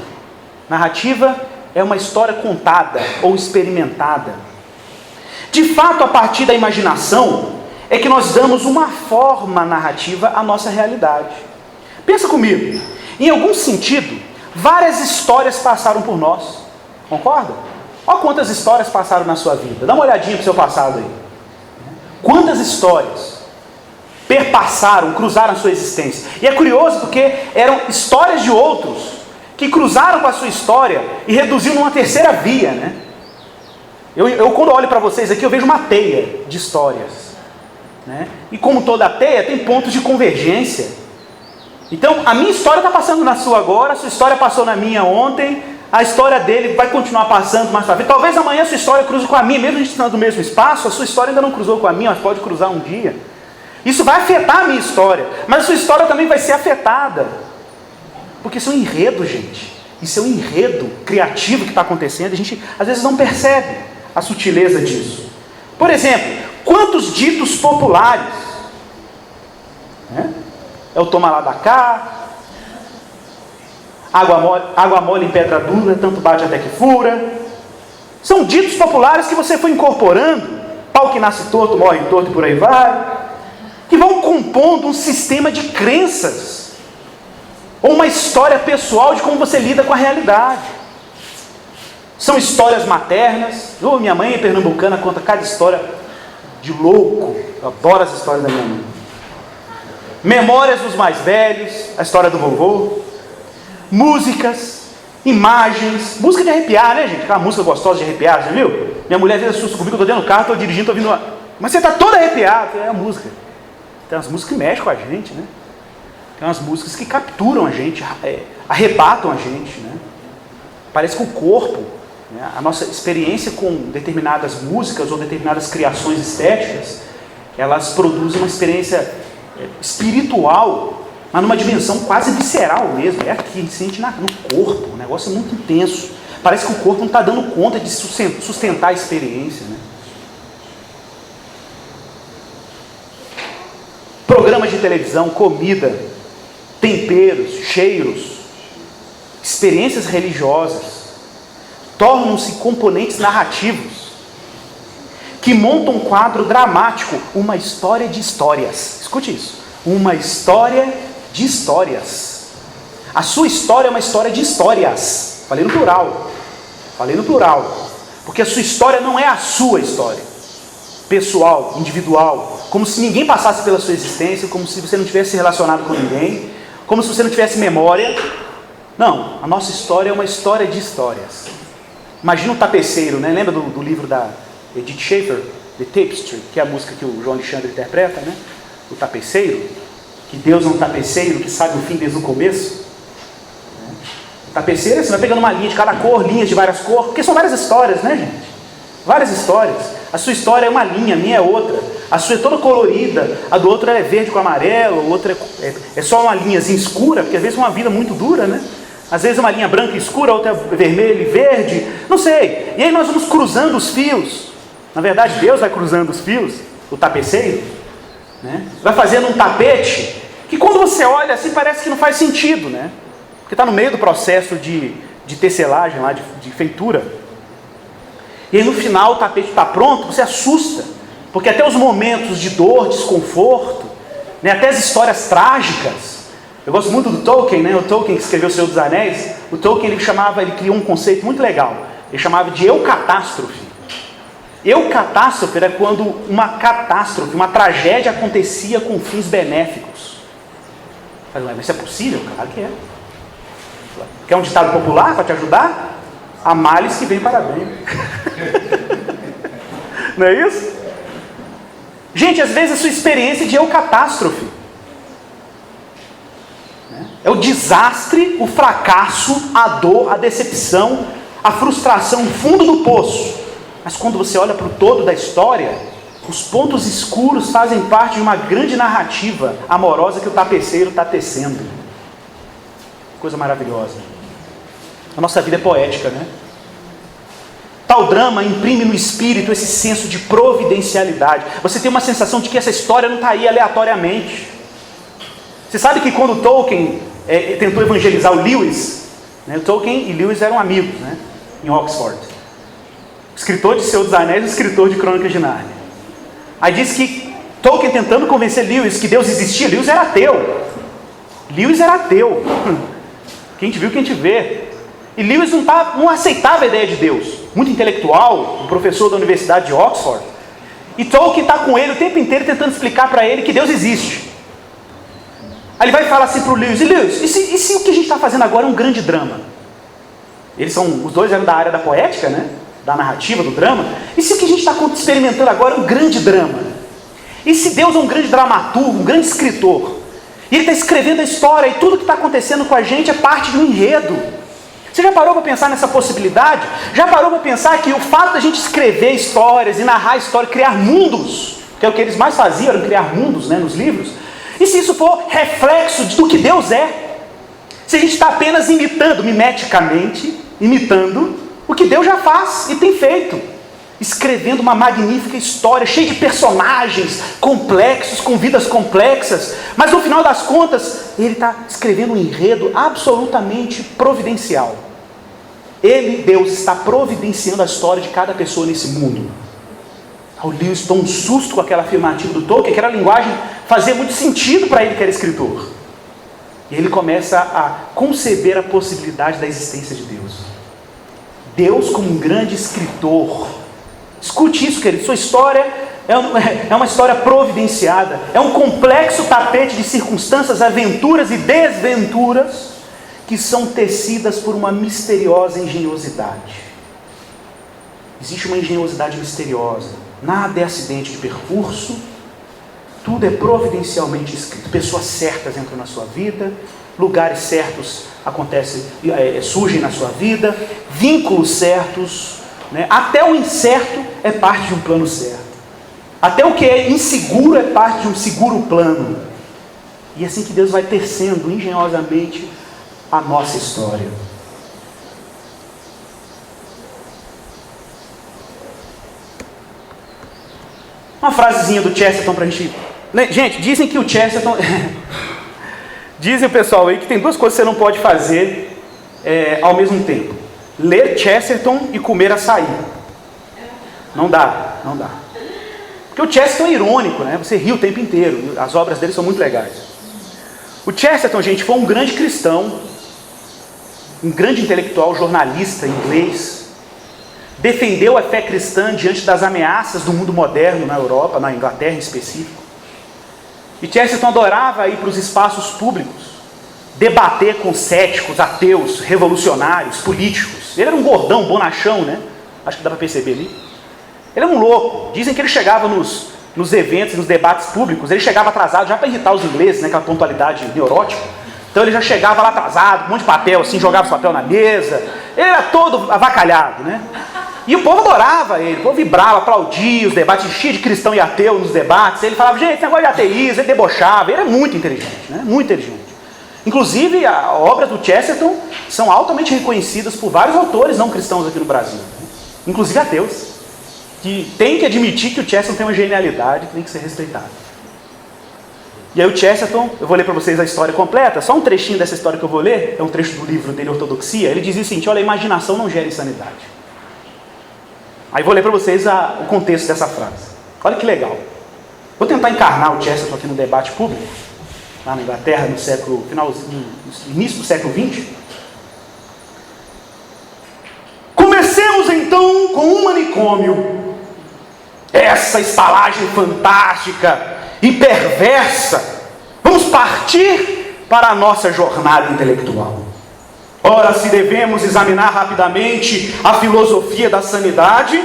S1: Narrativa é uma história contada ou experimentada. De fato, a partir da imaginação, é que nós damos uma forma narrativa à nossa realidade. Pensa comigo, em algum sentido, várias histórias passaram por nós. Concorda? Olha quantas histórias passaram na sua vida. Dá uma olhadinha para o seu passado aí. Quantas histórias perpassaram, cruzaram a sua existência. E é curioso porque eram histórias de outros que cruzaram com a sua história e reduziram numa terceira via, Eu quando olho para vocês aqui, eu vejo uma teia de histórias. E como toda teia, tem pontos de convergência. Então, a minha história está passando na sua agora, a sua história passou na minha ontem, a história dele vai continuar passando mais para frente. Talvez amanhã a sua história cruze com a minha, mesmo a gente estando no mesmo espaço, a sua história ainda não cruzou com a minha, mas pode cruzar um dia. Isso vai afetar a minha história, mas a sua história também vai ser afetada. Porque isso é um enredo, gente. Isso é um enredo criativo que está acontecendo, a gente às vezes não percebe a sutileza disso. Por exemplo, quantos ditos populares? É o toma lá da cá, água mole em pedra dura, tanto bate até que fura. São ditos populares que você foi incorporando, pau que nasce torto, morre torto e por aí vai, que vão compondo um sistema de crenças, ou uma história pessoal de como você lida com a realidade. São histórias maternas. Minha mãe é pernambucana, conta cada história de louco. Eu adoro as histórias da minha mãe. Memórias dos mais velhos, a história do vovô. Músicas, imagens, música de arrepiar, né, gente? Aquela música gostosa de arrepiar, você viu? Minha mulher às vezes assusta comigo, eu estou dentro do carro, estou dirigindo, estou ouvindo uma... Mas você está todo arrepiado. É a música. Tem umas músicas que mexem com a gente, né? Tem umas músicas que capturam a gente, arrebatam a gente, né? Parece que o corpo, a nossa experiência com determinadas músicas ou determinadas criações estéticas, elas produzem uma experiência espiritual, mas numa dimensão quase visceral mesmo. É aqui, a gente sente no corpo, o negócio é muito intenso. Parece que o corpo não está dando conta de sustentar a experiência, de televisão, comida, temperos, cheiros, experiências religiosas, tornam-se componentes narrativos que montam um quadro dramático, uma história de histórias. Escute isso, uma história de histórias. A sua história é uma história de histórias. Falei no plural, porque a sua história não é a sua história, pessoal, individual, como se ninguém passasse pela sua existência, como se você não tivesse se relacionado com ninguém, como se você não tivesse memória. Não, a nossa história é uma história de histórias. Imagina um tapeceiro, né? Lembra do livro da Edith Schaefer, The Tapestry, que é a música que o João Alexandre interpreta, né? O tapeceiro, que Deus é um tapeceiro que sabe o fim desde o começo. O tapeceiro, você vai pegando uma linha de cada cor, linhas de várias cores, porque são várias histórias, né, gente? Várias histórias. A sua história é uma linha, a minha é outra. A sua é toda colorida, a do outro é verde com amarelo, a outra é só uma linhazinha escura, porque às vezes é uma vida muito dura, né? Às vezes é uma linha branca e escura, a outra é vermelha e verde, não sei. E aí nós vamos cruzando os fios. Na verdade, Deus vai cruzando os fios, o tapeceiro, né? Vai fazendo um tapete, que quando você olha assim parece que não faz sentido, né? Porque está no meio do processo de tecelagem, lá, de feitura. E aí no final o tapete está pronto, você assusta, porque até os momentos de dor, desconforto, né, até as histórias trágicas. Eu gosto muito do Tolkien, né? O Tolkien que escreveu O Senhor dos Anéis. O Tolkien ele criou um conceito muito legal. Ele chamava de eucatástrofe. Eucatástrofe era quando uma catástrofe, uma tragédia acontecia com fins benéficos. Mas isso é possível? Claro que é. Quer um ditado popular para te ajudar? Há males que vêm para bem. Não é isso? Gente, às vezes a sua experiência é de eucatástrofe. É o desastre, o fracasso, a dor, a decepção, a frustração, o fundo do poço. Mas quando você olha para o todo da história, os pontos escuros fazem parte de uma grande narrativa amorosa que o tapeceiro está tecendo. Coisa maravilhosa. A nossa vida é poética, né? Tal drama imprime no espírito esse senso de providencialidade. Você tem uma sensação de que essa história não está aí aleatoriamente. Você sabe que quando Tolkien tentou evangelizar o Lewis, né, Tolkien e Lewis eram amigos, né, em Oxford. O escritor de Senhor dos Anéis e o escritor de Crônicas de Nárnia. Aí diz que Tolkien tentando convencer Lewis que Deus existia. Lewis era ateu. Quem te viu, quem te vê. E Lewis não aceitava a ideia de Deus. Muito intelectual, um professor da Universidade de Oxford. E Tolkien está com ele o tempo inteiro tentando explicar para ele que Deus existe. Aí ele vai falar assim para o Lewis: e se o que a gente está fazendo agora é um grande drama? Os dois eram da área da poética, né? Da narrativa, do drama. E se o que a gente está experimentando agora é um grande drama? E se Deus é um grande dramaturgo, um grande escritor? E ele está escrevendo a história, e tudo que está acontecendo com a gente é parte de um enredo. Você já parou para pensar nessa possibilidade? Já parou para pensar que o fato da gente escrever histórias e narrar histórias, criar mundos, que é o que eles mais faziam, era criar mundos, né, nos livros? E se isso for reflexo do que Deus é? Se a gente está apenas mimeticamente imitando o que Deus já faz e tem feito, escrevendo uma magnífica história, cheia de personagens complexos, com vidas complexas, mas no final das contas, ele está escrevendo um enredo absolutamente providencial. Deus, está providenciando a história de cada pessoa nesse mundo. O Lewis tomou um susto com aquela afirmativa do Tolkien, que aquela linguagem fazia muito sentido para ele que era escritor. E ele começa a conceber a possibilidade da existência de Deus. Deus como um grande escritor. Escute isso, querido. Sua história é uma história providenciada. É um complexo tapete de circunstâncias, aventuras e desventuras que são tecidas por uma misteriosa engenhosidade. Existe uma engenhosidade misteriosa. Nada é acidente de percurso. Tudo é providencialmente escrito. Pessoas certas entram na sua vida. Lugares certos surgem na sua vida. Vínculos certos. Né? Até o incerto é parte de um plano certo. Até o que é inseguro é parte de um seguro plano. E é assim que Deus vai tecendo engenhosamente a nossa história. Uma frasezinha do Chesterton para a gente Gente, dizem que o Chesterton... Dizem o pessoal aí que tem duas coisas que você não pode fazer ao mesmo tempo. Ler Chesterton e comer açaí. Não dá. Porque o Chesterton é irônico, né? Você ri o tempo inteiro. As obras dele são muito legais. O Chesterton, gente, foi um grande cristão, um grande intelectual, jornalista inglês. Defendeu a fé cristã diante das ameaças do mundo moderno na Europa, na Inglaterra em específico. E Chesterton adorava ir para os espaços públicos, debater com céticos, ateus, revolucionários, políticos. Ele era um gordão, bonachão, né? Acho que dá para perceber ali. Ele era um louco. Dizem que ele chegava nos eventos, nos debates públicos, ele chegava atrasado já para irritar os ingleses, né? Aquela pontualidade neurótica. Então ele já chegava lá atrasado, com um monte de papel assim, jogava os papel na mesa. Ele era todo avacalhado, né? E o povo adorava ele, o povo vibrava, aplaudia os debates, enchia de cristão e ateu nos debates. Ele falava, gente, esse negócio de ateísmo, ele debochava. Ele era muito inteligente, né? Muito inteligente. Inclusive, as obras do Chesterton são altamente reconhecidas por vários autores não cristãos aqui no Brasil, né? Inclusive ateus, que tem que admitir que o Chesterton tem uma genialidade que tem que ser respeitado. E aí o Chesterton, eu vou ler para vocês a história completa, só um trechinho dessa história que eu vou ler, é um trecho do livro dele, Ortodoxia. Ele dizia o seguinte, olha, a imaginação não gera insanidade. Aí vou ler para vocês o contexto dessa frase. Olha que legal. Vou tentar encarnar o Chesterton aqui no debate público, lá na Inglaterra, no início do século XX. Comecemos então com um manicômio. Essa estalagem fantástica e perversa. Vamos partir para a nossa jornada intelectual. Ora, se devemos examinar rapidamente a filosofia da sanidade,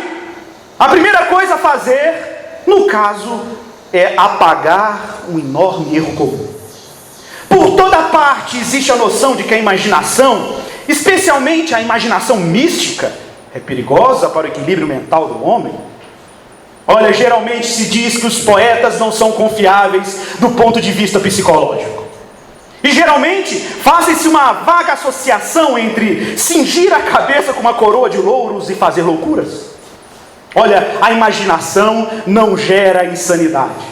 S1: a primeira coisa a fazer, no caso, é apagar um enorme erro comum. Por toda parte existe a noção de que a imaginação, especialmente a imaginação mística, é perigosa para o equilíbrio mental do homem. Olha, geralmente se diz que os poetas não são confiáveis do ponto de vista psicológico. E geralmente faz-se uma vaga associação entre cingir a cabeça com uma coroa de louros e fazer loucuras. Olha, a imaginação não gera insanidade.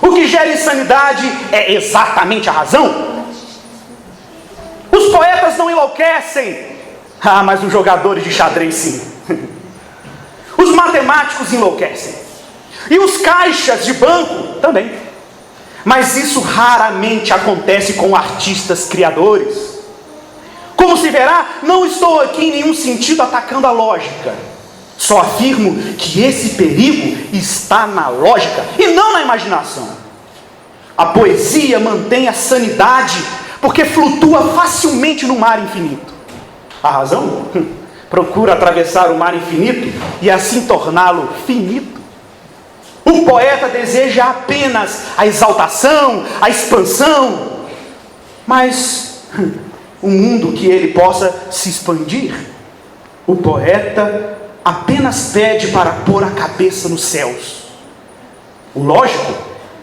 S1: O que gera insanidade é exatamente a razão. Os poetas não enlouquecem. Ah, mas os jogadores de xadrez sim. Os matemáticos enlouquecem. E os caixas de banco também. Mas isso raramente acontece com artistas criadores. Como se verá, não estou aqui em nenhum sentido atacando a lógica. Só afirmo que esse perigo está na lógica e não na imaginação. A poesia mantém a sanidade porque flutua facilmente no mar infinito. A razão? Procura atravessar o mar infinito e assim torná-lo finito. O poeta deseja apenas a exaltação, a expansão, mas um mundo que ele possa se expandir. O poeta apenas pede para pôr a cabeça nos céus. O lógico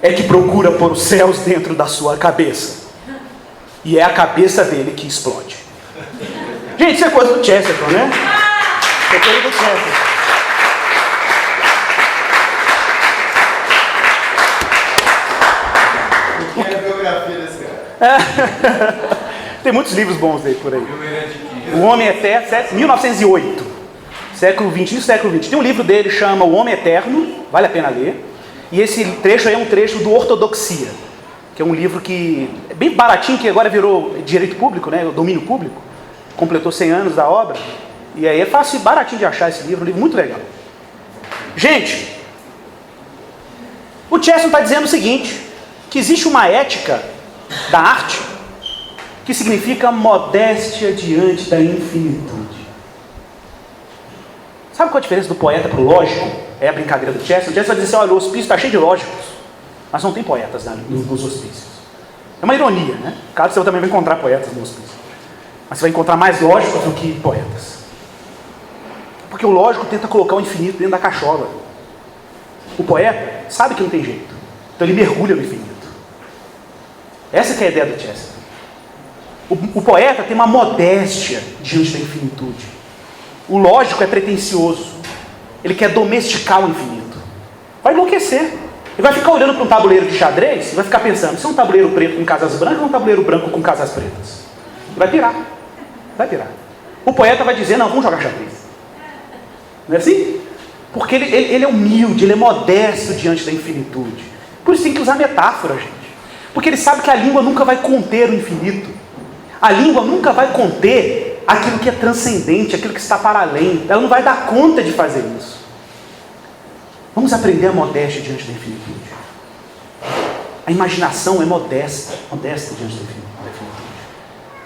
S1: é que procura pôr os céus dentro da sua cabeça. E é a cabeça dele que explode. Gente, isso é coisa do Chesterton, né? Isso é coisa do Chesterton. Tem muitos livros bons dele por aí. O Homem Eterno, 1908, século XX, início do século XX. Tem um livro dele que chama O Homem Eterno, vale a pena ler. E esse trecho aí é um trecho do Ortodoxia, que é um livro que é bem baratinho, que agora virou direito público, né, domínio público. Completou 100 anos da obra. E aí é fácil e baratinho de achar esse livro, um livro muito legal. Gente, o Chesterton está dizendo o seguinte, que existe uma ética da arte que significa modéstia diante da infinitude. Sabe qual a diferença do poeta para o lógico? É a brincadeira do Chesterton. O Chesterton vai dizer assim, olha, o hospício está cheio de lógicos, mas não tem poetas nos hospícios. É uma ironia, né? Claro que você também vai encontrar poetas no hospício, mas você vai encontrar mais lógicos do que poetas. Porque o lógico tenta colocar o infinito dentro da cachola. O poeta sabe que não tem jeito, então ele mergulha no infinito. Essa que é a ideia do Chesterton. O poeta tem uma modéstia diante da infinitude. O lógico é pretensioso. Ele quer domesticar o infinito. Vai enlouquecer. Ele vai ficar olhando para um tabuleiro de xadrez e vai ficar pensando, isso é um tabuleiro preto com casas brancas ou um tabuleiro branco com casas pretas? Vai pirar. Vai pirar. O poeta vai dizer, não, vamos jogar xadrez. Não é assim? Porque ele é humilde, ele é modesto diante da infinitude. Por isso tem que usar metáfora, gente. Porque ele sabe que a língua nunca vai conter o infinito. A língua nunca vai conter aquilo que é transcendente, aquilo que está para além. Ela não vai dar conta de fazer isso. Vamos aprender a modéstia diante da infinitude. A imaginação é modesta diante da infinitude.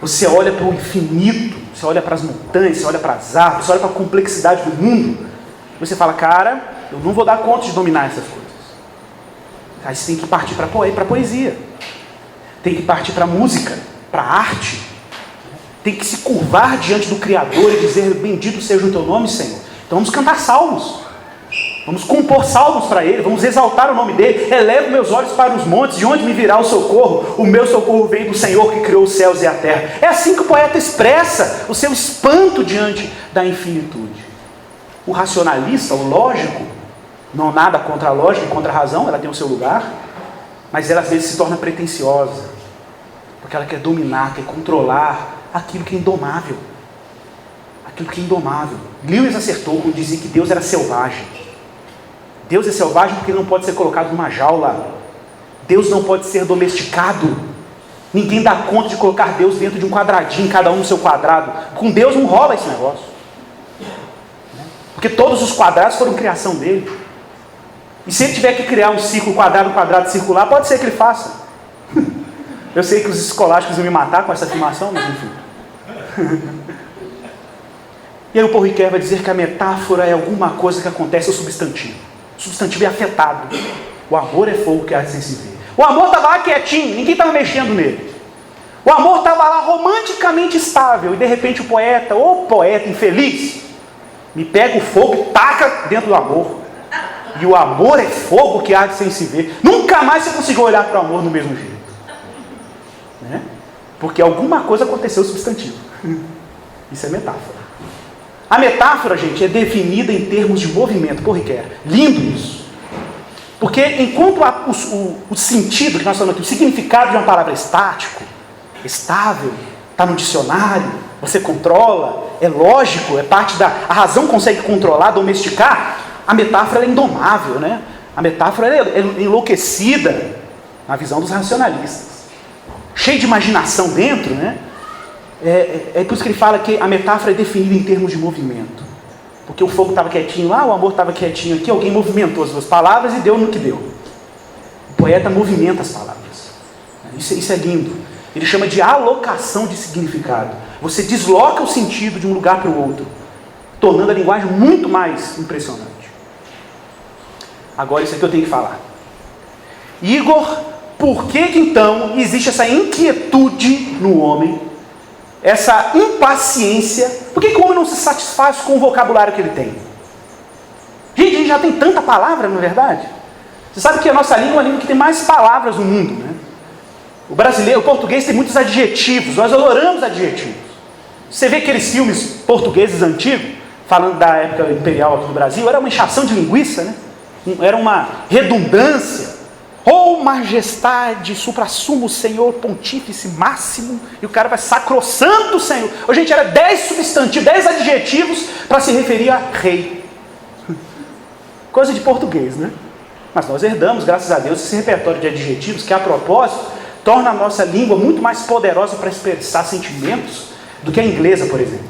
S1: Você olha para o infinito, você olha para as montanhas, você olha para as árvores, você olha para a complexidade do mundo. Você fala, cara, eu não vou dar conta de dominar essas coisas. Aí você tem que partir para a poesia. Tem que partir para a música, para a arte. Tem que se curvar diante do Criador e dizer, bendito seja o teu nome, Senhor. Então vamos cantar salmos. Vamos compor salmos para Ele, vamos exaltar o nome dEle. Elevo meus olhos para os montes, de onde me virá o socorro? O meu socorro vem do Senhor que criou os céus e a terra. É assim que o poeta expressa o seu espanto diante da infinitude. O racionalista, o lógico, não nada contra a lógica e contra a razão, ela tem o seu lugar, mas ela às vezes se torna pretensiosa, porque ela quer dominar, quer controlar aquilo que é indomável. Aquilo que é indomável. Lewis acertou quando dizia que Deus era selvagem. Deus é selvagem porque ele não pode ser colocado numa jaula. Deus não pode ser domesticado. Ninguém dá conta de colocar Deus dentro de um quadradinho, cada um no seu quadrado. Com Deus não rola esse negócio. Porque todos os quadrados foram criação dele. E se ele tiver que criar um círculo quadrado circular, pode ser que ele faça. Eu sei que os escolásticos iam me matar com essa afirmação, mas enfim. E aí o Paul Ricoeur vai dizer que a metáfora é alguma coisa que acontece ao substantivo. O substantivo é afetado. O amor é fogo que há de se ver. O amor estava lá quietinho, ninguém estava mexendo nele. O amor estava lá romanticamente estável. E de repente o poeta, ô poeta infeliz, me pega o fogo e taca dentro do amor. E o amor é fogo que há de se ver. Nunca mais você conseguiu olhar para o amor do mesmo jeito. Né? Porque alguma coisa aconteceu substantivo. Isso é metáfora. A metáfora, gente, é definida em termos de movimento. Paul Ricoeur. Lindo isso. Porque enquanto o sentido que nós falamos aqui, o significado de uma palavra é estático, estável, está no dicionário, você controla, é lógico, é parte da... A razão consegue controlar, domesticar. A metáfora é indomável, né? A metáfora é enlouquecida na visão dos racionalistas. Cheio de imaginação dentro, né? É por isso que ele fala que a metáfora é definida em termos de movimento. Porque o fogo estava quietinho lá, o amor estava quietinho aqui, alguém movimentou as duas palavras e deu no que deu. O poeta movimenta as palavras. Isso é lindo. Ele chama de alocação de significado. Você desloca o sentido de um lugar para o outro, tornando a linguagem muito mais impressionante. Agora isso aqui eu tenho que falar. Igor, por que então existe essa inquietude no homem? Essa impaciência? Por que o homem não se satisfaz com o vocabulário que ele tem? Gente, a gente já tem tanta palavra, não é verdade? Você sabe que a nossa língua é a língua que tem mais palavras no mundo, né? O português tem muitos adjetivos, nós adoramos adjetivos. Você vê aqueles filmes portugueses antigos, falando da época imperial aqui no Brasil, era uma encheção de linguiça, né? Era uma redundância. Ou majestade, supra-sumo, Senhor, pontífice, máximo, e o cara vai sacrossanto, Senhor. Gente, era 10 substantivos, 10 adjetivos para se referir a rei. Coisa de português, né? Mas nós herdamos, graças a Deus, esse repertório de adjetivos que, a propósito, torna a nossa língua muito mais poderosa para expressar sentimentos do que a inglesa, por exemplo.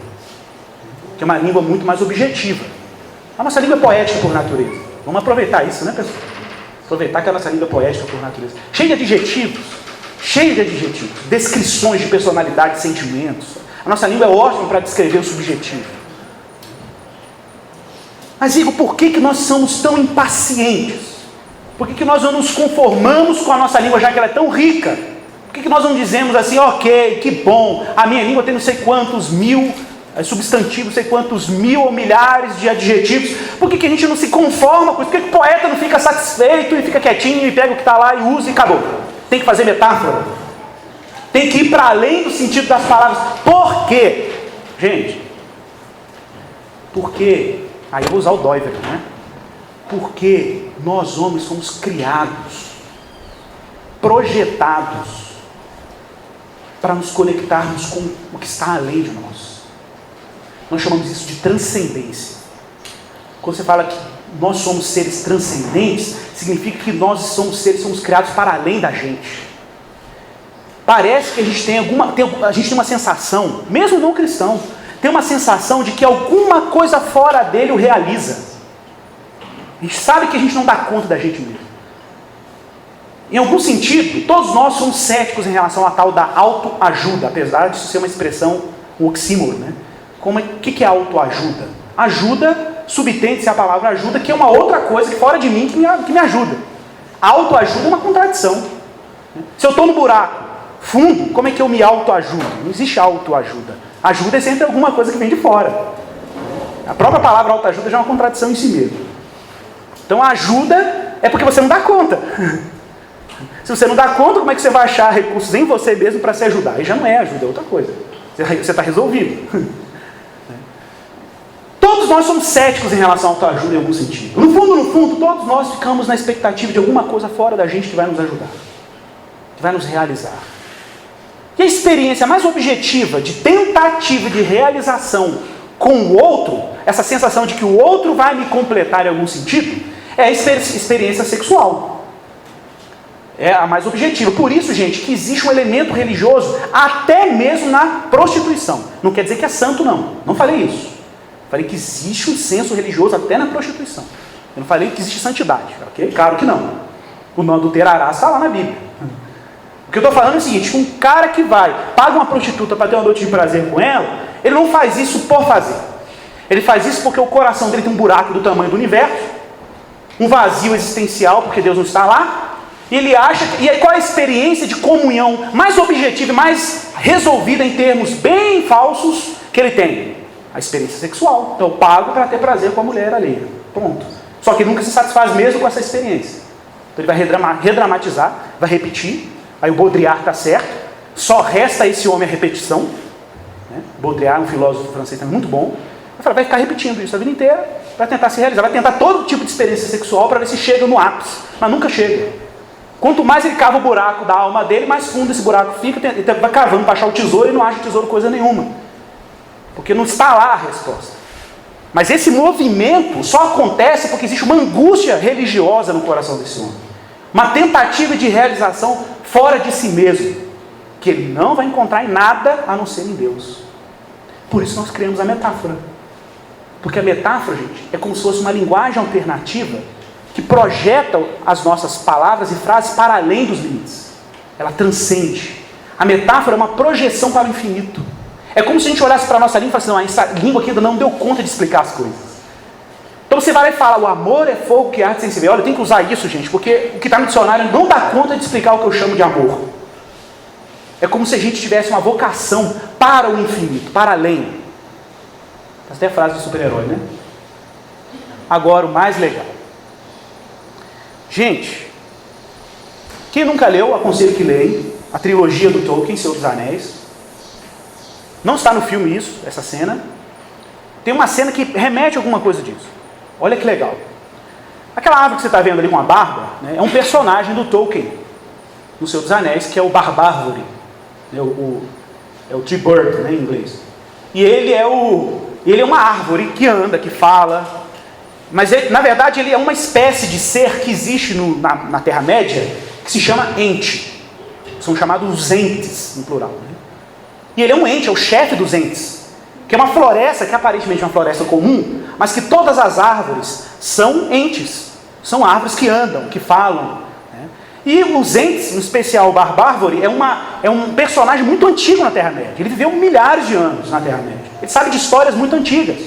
S1: Que é uma língua muito mais objetiva. A nossa língua é poética por natureza. Vamos aproveitar isso, né, pessoal? Aproveitar que a nossa língua é poética por natureza. Cheia de adjetivos, descrições de personalidade, sentimentos. A nossa língua é ótima para descrever o subjetivo. Mas, Igor, por que nós somos tão impacientes? Por que nós não nos conformamos com a nossa língua, já que ela é tão rica? Por que nós não dizemos assim, ok, que bom, a minha língua tem não sei quantos mil substantivos, não sei quantos mil ou milhares de adjetivos? Por que a gente não se conforma com isso? Por que o poeta não fica satisfeito e fica quietinho e pega o que está lá e usa e acabou? Tem que fazer metáfora. Tem que ir para além do sentido das palavras. Por quê? Gente, porque, aí eu vou usar o Doiver, né? Porque nós homens somos criados, projetados, para nos conectarmos com o que está além de nós. Nós chamamos isso de transcendência. Quando você fala que nós somos seres transcendentes, significa que nós somos criados para além da gente. Parece que a gente tem uma sensação, mesmo não cristão, tem uma sensação de que alguma coisa fora dele o realiza. A gente sabe que a gente não dá conta da gente mesmo. Em algum sentido, todos nós somos céticos em relação à tal da autoajuda, apesar disso ser uma expressão, um oxímoron, né? O que é autoajuda? Ajuda, subtende-se a palavra ajuda, que é uma outra coisa que fora de mim que me ajuda. Autoajuda é uma contradição. Se eu estou no buraco fundo, como é que eu me autoajudo? Não existe autoajuda. Ajuda é sempre alguma coisa que vem de fora. A própria palavra autoajuda já é uma contradição em si mesmo. Então ajuda é porque você não dá conta. Se você não dá conta, como é que você vai achar recursos em você mesmo para se ajudar? Aí já não é ajuda, é outra coisa. Você está resolvido. Todos nós somos céticos em relação à autoajuda em algum sentido. No fundo, todos nós ficamos na expectativa de alguma coisa fora da gente que vai nos ajudar, que vai nos realizar. E a experiência mais objetiva de tentativa de realização com o outro, essa sensação de que o outro vai me completar em algum sentido, é a experiência sexual. É a mais objetiva. Por isso, gente, que existe um elemento religioso até mesmo na prostituição. Não quer dizer que é santo, não. Não falei isso. Falei que existe um senso religioso até na prostituição. Eu não falei que existe santidade, ok? Claro que não. O não adulterarás está lá na Bíblia. O que eu estou falando é o seguinte: um cara que paga uma prostituta para ter uma noite de prazer com ela, ele não faz isso por fazer. Ele faz isso porque o coração dele tem um buraco do tamanho do universo, um vazio existencial, porque Deus não está lá, e ele acha... E aí qual é a experiência de comunhão mais objetiva e mais resolvida em termos bem falsos que ele tem? A experiência sexual. Então eu pago para ter prazer com a mulher alheia. Pronto. Só que ele nunca se satisfaz mesmo com essa experiência. Então ele vai redramatizar, vai repetir. Aí o Baudrillard está certo. Só resta a esse homem a repetição. Baudrillard, um filósofo francês também muito bom. Vai ficar repetindo isso a vida inteira para tentar se realizar. Vai tentar todo tipo de experiência sexual para ver se chega no ápice. Mas nunca chega. Quanto mais ele cava o buraco da alma dele, mais fundo esse buraco fica. Ele vai cavando para achar o tesouro e não acha o tesouro coisa nenhuma. Porque não está lá a resposta. Mas esse movimento só acontece porque existe uma angústia religiosa no coração desse homem. Uma tentativa de realização fora de si mesmo. Que ele não vai encontrar em nada a não ser em Deus. Por isso nós criamos a metáfora. Porque a metáfora, gente, é como se fosse uma linguagem alternativa que projeta as nossas palavras e frases para além dos limites. Ela transcende. A metáfora é uma projeção para o infinito. É como se a gente olhasse para a nossa língua e falasse: não, essa língua aqui ainda não deu conta de explicar as coisas. Então você vai lá e fala: o amor é fogo que arde sem se ver. Olha, eu tenho que usar isso, gente, porque o que está no dicionário não dá conta de explicar o que eu chamo de amor. É como se a gente tivesse uma vocação para o infinito, para além. Essa é a frase do super-herói, né? Agora, o mais legal. Gente, quem nunca leu, aconselho que leia a trilogia do Tolkien, Senhor dos Anéis. Não está no filme isso, essa cena. Tem uma cena que remete a alguma coisa disso. Olha que legal. Aquela árvore que você está vendo ali com a barba, né, é um personagem do Tolkien, no Senhor dos Anéis, que é o Barbárvore. É o Tree Bird, né, em inglês. E ele é uma árvore que anda, que fala. Mas na verdade ele é uma espécie de ser que existe na Terra-média, que se chama ente. São chamados os entes, no plural. Né? E ele é um ente, é o chefe dos entes. Que é uma floresta, que aparentemente é uma floresta comum, mas que todas as árvores são entes. São árvores que andam, que falam. Né? E os entes, em especial o Barbárvore, é um personagem muito antigo na Terra-média. Ele viveu milhares de anos na Terra-média. Ele sabe de histórias muito antigas.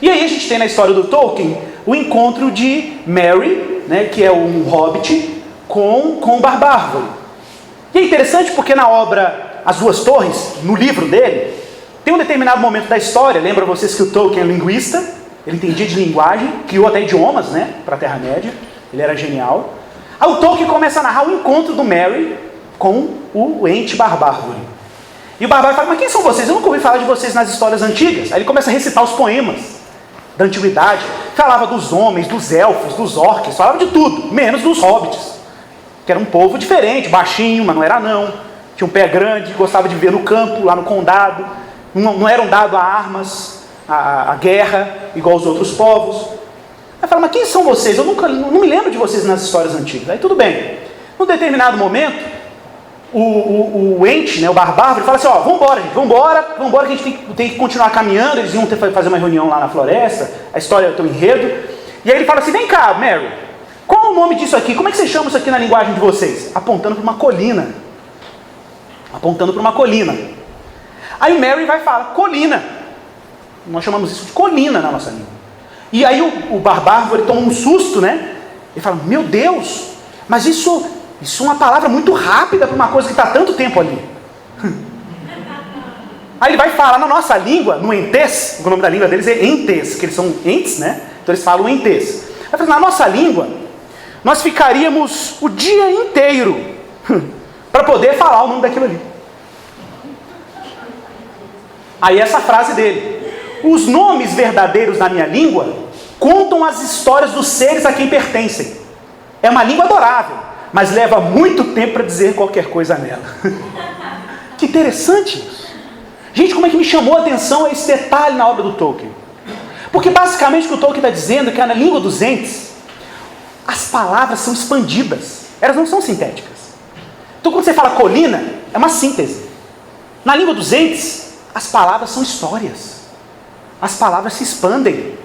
S1: E aí a gente tem na história do Tolkien o encontro de Merry, né, que é um hobbit, com o Barbárvore. E é interessante porque na obra As Duas Torres, no livro dele, tem um determinado momento da história. Lembra vocês que o Tolkien é linguista, ele entendia de linguagem, criou até idiomas, né, para a Terra-média, ele era genial. Aí o Tolkien começa a narrar o encontro do Merry com o ente Barbárvore. E o Barbárvore fala: mas quem são vocês? Eu nunca ouvi falar de vocês nas histórias antigas. Aí ele começa a recitar os poemas da antiguidade. Falava dos homens, dos elfos, dos orques, falava de tudo, menos dos hobbits, que era um povo diferente, baixinho, mas não era não, tinha um pé grande, gostava de viver no campo, lá no condado, não eram dados a armas, a guerra, igual os outros povos. Aí fala, mas quem são vocês? Eu não me lembro de vocês nas histórias antigas. Aí tudo bem. Num determinado momento, o ente, né, o barbárvore, fala assim, ó, vambora, gente, vambora, que a gente tem que continuar caminhando. Eles iam fazer uma reunião lá na floresta, a história do enredo. E aí ele fala assim, vem cá, Merry, qual é o nome disso aqui? Como é que vocês chamam isso aqui na linguagem de vocês? Apontando para uma colina. Aí o Merry vai falar, colina. Nós chamamos isso de colina na nossa língua. E aí o barbárvore toma um susto, né? Ele fala, meu Deus, mas isso é uma palavra muito rápida para uma coisa que está há tanto tempo ali. Aí ele vai falar na nossa língua, no entes, o nome da língua deles é entes, que eles são entes, né? Então eles falam entes. Vai falar, na nossa língua, nós ficaríamos o dia inteiro para poder falar o nome daquilo ali. Aí essa frase dele, os nomes verdadeiros na minha língua contam as histórias dos seres a quem pertencem. É uma língua adorável, mas leva muito tempo para dizer qualquer coisa nela. Que interessante isso. Gente, como é que me chamou a atenção esse detalhe na obra do Tolkien? Porque basicamente o que o Tolkien está dizendo é que na língua dos entes, as palavras são expandidas, elas não são sintéticas. Então quando você fala colina, é uma síntese. Na língua dos entes, as palavras são histórias. As palavras se expandem.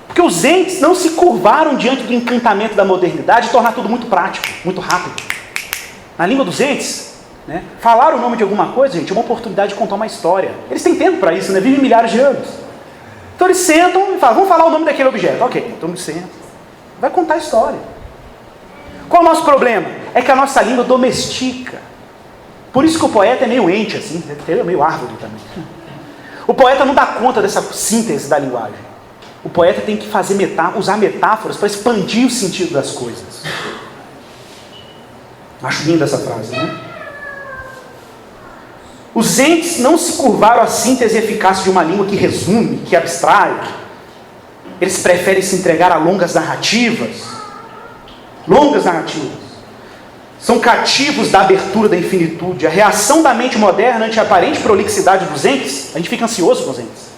S1: Porque os entes não se curvaram diante do encantamento da modernidade de tornar tudo muito prático, muito rápido. Na língua dos entes, né, falar o nome de alguma coisa, gente, é uma oportunidade de contar uma história. Eles têm tempo para isso, né? Vivem milhares de anos. Então eles sentam e falam, vamos falar o nome daquele objeto. Ok, então senta. Vai contar a história. Qual é o nosso problema? É que a nossa língua domestica. Por isso que o poeta é meio ente, assim, é meio árvore também. O poeta não dá conta dessa síntese da linguagem. O poeta tem que usar metáforas para expandir o sentido das coisas. Acho linda essa frase, né? Os entes não se curvaram à síntese eficaz de uma língua que resume, que abstrai. Eles preferem se entregar a longas narrativas. São cativos da abertura da infinitude. A reação da mente moderna ante a aparente prolixidade dos entes, a gente fica ansioso com os entes.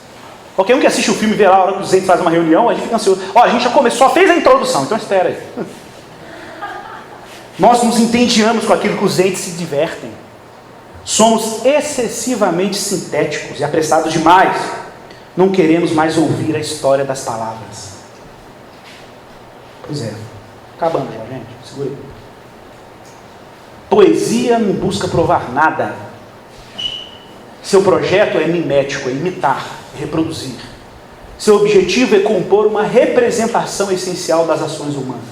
S1: Qualquer um que assiste o filme e vê lá a hora que os entes fazem uma reunião, a gente fica ansioso. Ó, a gente já começou, só fez a introdução, então espera aí. Nós nos entediamos com aquilo que os entes se divertem. Somos excessivamente sintéticos e apressados demais. Não queremos mais ouvir a história das palavras. Pois é. Acabando já, gente. Segura aí. Poesia não busca provar nada. Seu projeto é mimético, é imitar, é reproduzir. Seu objetivo é compor uma representação essencial das ações humanas.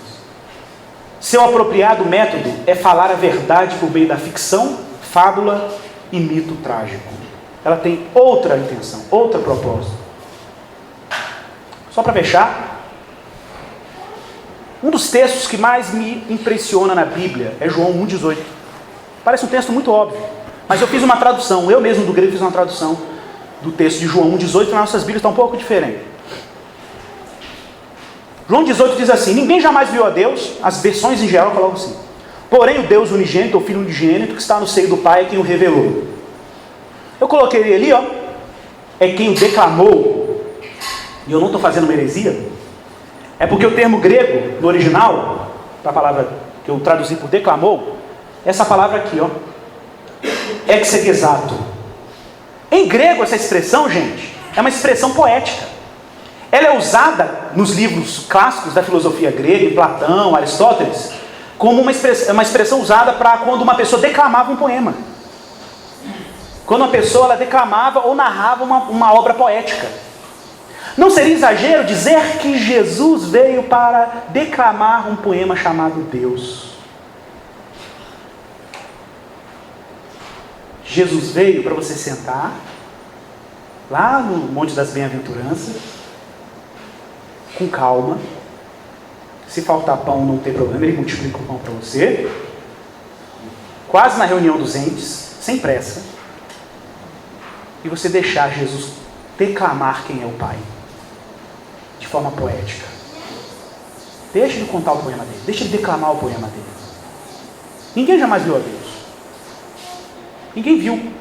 S1: Seu apropriado método é falar a verdade por meio da ficção, fábula e mito trágico. Ela tem outra intenção, outra propósito. Só para fechar, um dos textos que mais me impressiona na Bíblia é João 1,18. Parece um texto muito óbvio, mas eu fiz uma tradução, eu mesmo do grego fiz uma tradução do texto de João 1,18, nas nossas Bíblias está um pouco diferente. João 18 diz assim, ninguém jamais viu a Deus, as versões em geral colocam assim, porém o Deus unigênito, o Filho unigênito, que está no seio do Pai, é quem o revelou. Eu coloquei ele ali, ó, é quem o declamou, e eu não estou fazendo uma heresia, é porque o termo grego, no original, a palavra que eu traduzi por declamou, essa palavra aqui, ó, exegesato. Em grego, essa expressão, gente, é uma expressão poética. Ela é usada nos livros clássicos da filosofia grega, em Platão, Aristóteles, como uma expressão usada para quando uma pessoa declamava um poema. Quando uma pessoa ela declamava ou narrava uma obra poética. Não seria exagero dizer que Jesus veio para declamar um poema chamado Deus. Jesus veio para você sentar lá no Monte das Bem-aventuranças, com calma. Se faltar pão, não tem problema, ele multiplica o pão para você. Quase na reunião dos entes, sem pressa. E você deixar Jesus declamar quem é o Pai. De forma poética. Deixa ele contar o poema dele, deixa ele declamar o poema dele. Ninguém jamais viu a Deus. Ninguém viu.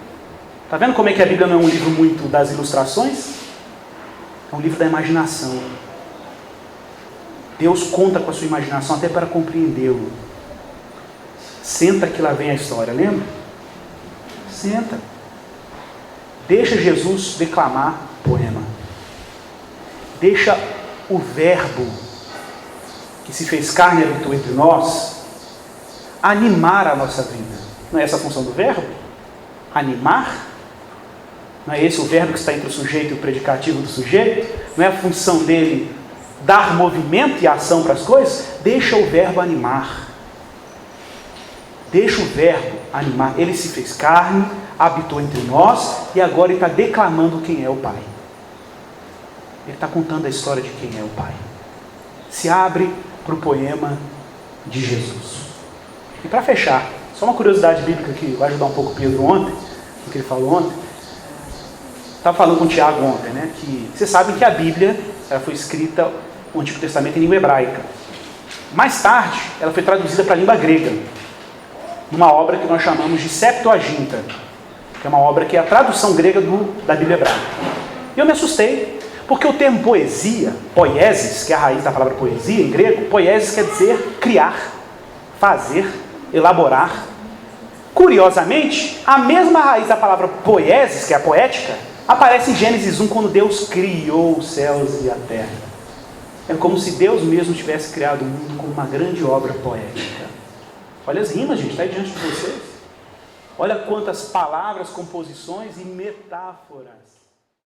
S1: Está vendo como é que a Bíblia não é um livro muito das ilustrações? É um livro da imaginação. Deus conta com a sua imaginação até para compreendê-lo. Senta que lá vem a história, lembra? Senta. Deixa Jesus declamar o poema. Deixa o Verbo que se fez carne e habitou entre nós animar a nossa vida. Não é essa a função do verbo? Animar? Não é esse o verbo que está entre o sujeito e o predicativo do sujeito? Não é a função dele dar movimento e ação para as coisas? Deixa o verbo animar. Deixa o verbo animar. Ele se fez carne, habitou entre nós e agora ele está declamando quem é o Pai. Ele está contando a história de quem é o Pai. Se abre para o poema de Jesus. E para fechar, só uma curiosidade bíblica que vai ajudar um pouco o Pedro ontem, o que ele falou ontem. Estava falando com o Tiago ontem, né? Que vocês sabem que a Bíblia ela foi escrita, o Antigo Testamento, em língua hebraica. Mais tarde, ela foi traduzida para a língua grega, numa obra que nós chamamos de Septuaginta, que é uma obra que é a tradução grega da Bíblia hebraica. E eu me assustei, porque o termo poesia, poiesis, que é a raiz da palavra poesia em grego, poiesis quer dizer criar, fazer, elaborar. Curiosamente, a mesma raiz da palavra poiesis, que é a poética, aparece em Gênesis 1, quando Deus criou os céus e a terra. É como se Deus mesmo tivesse criado o mundo como uma grande obra poética. Olha as rimas, gente, está aí diante de vocês. Olha quantas palavras, composições e metáforas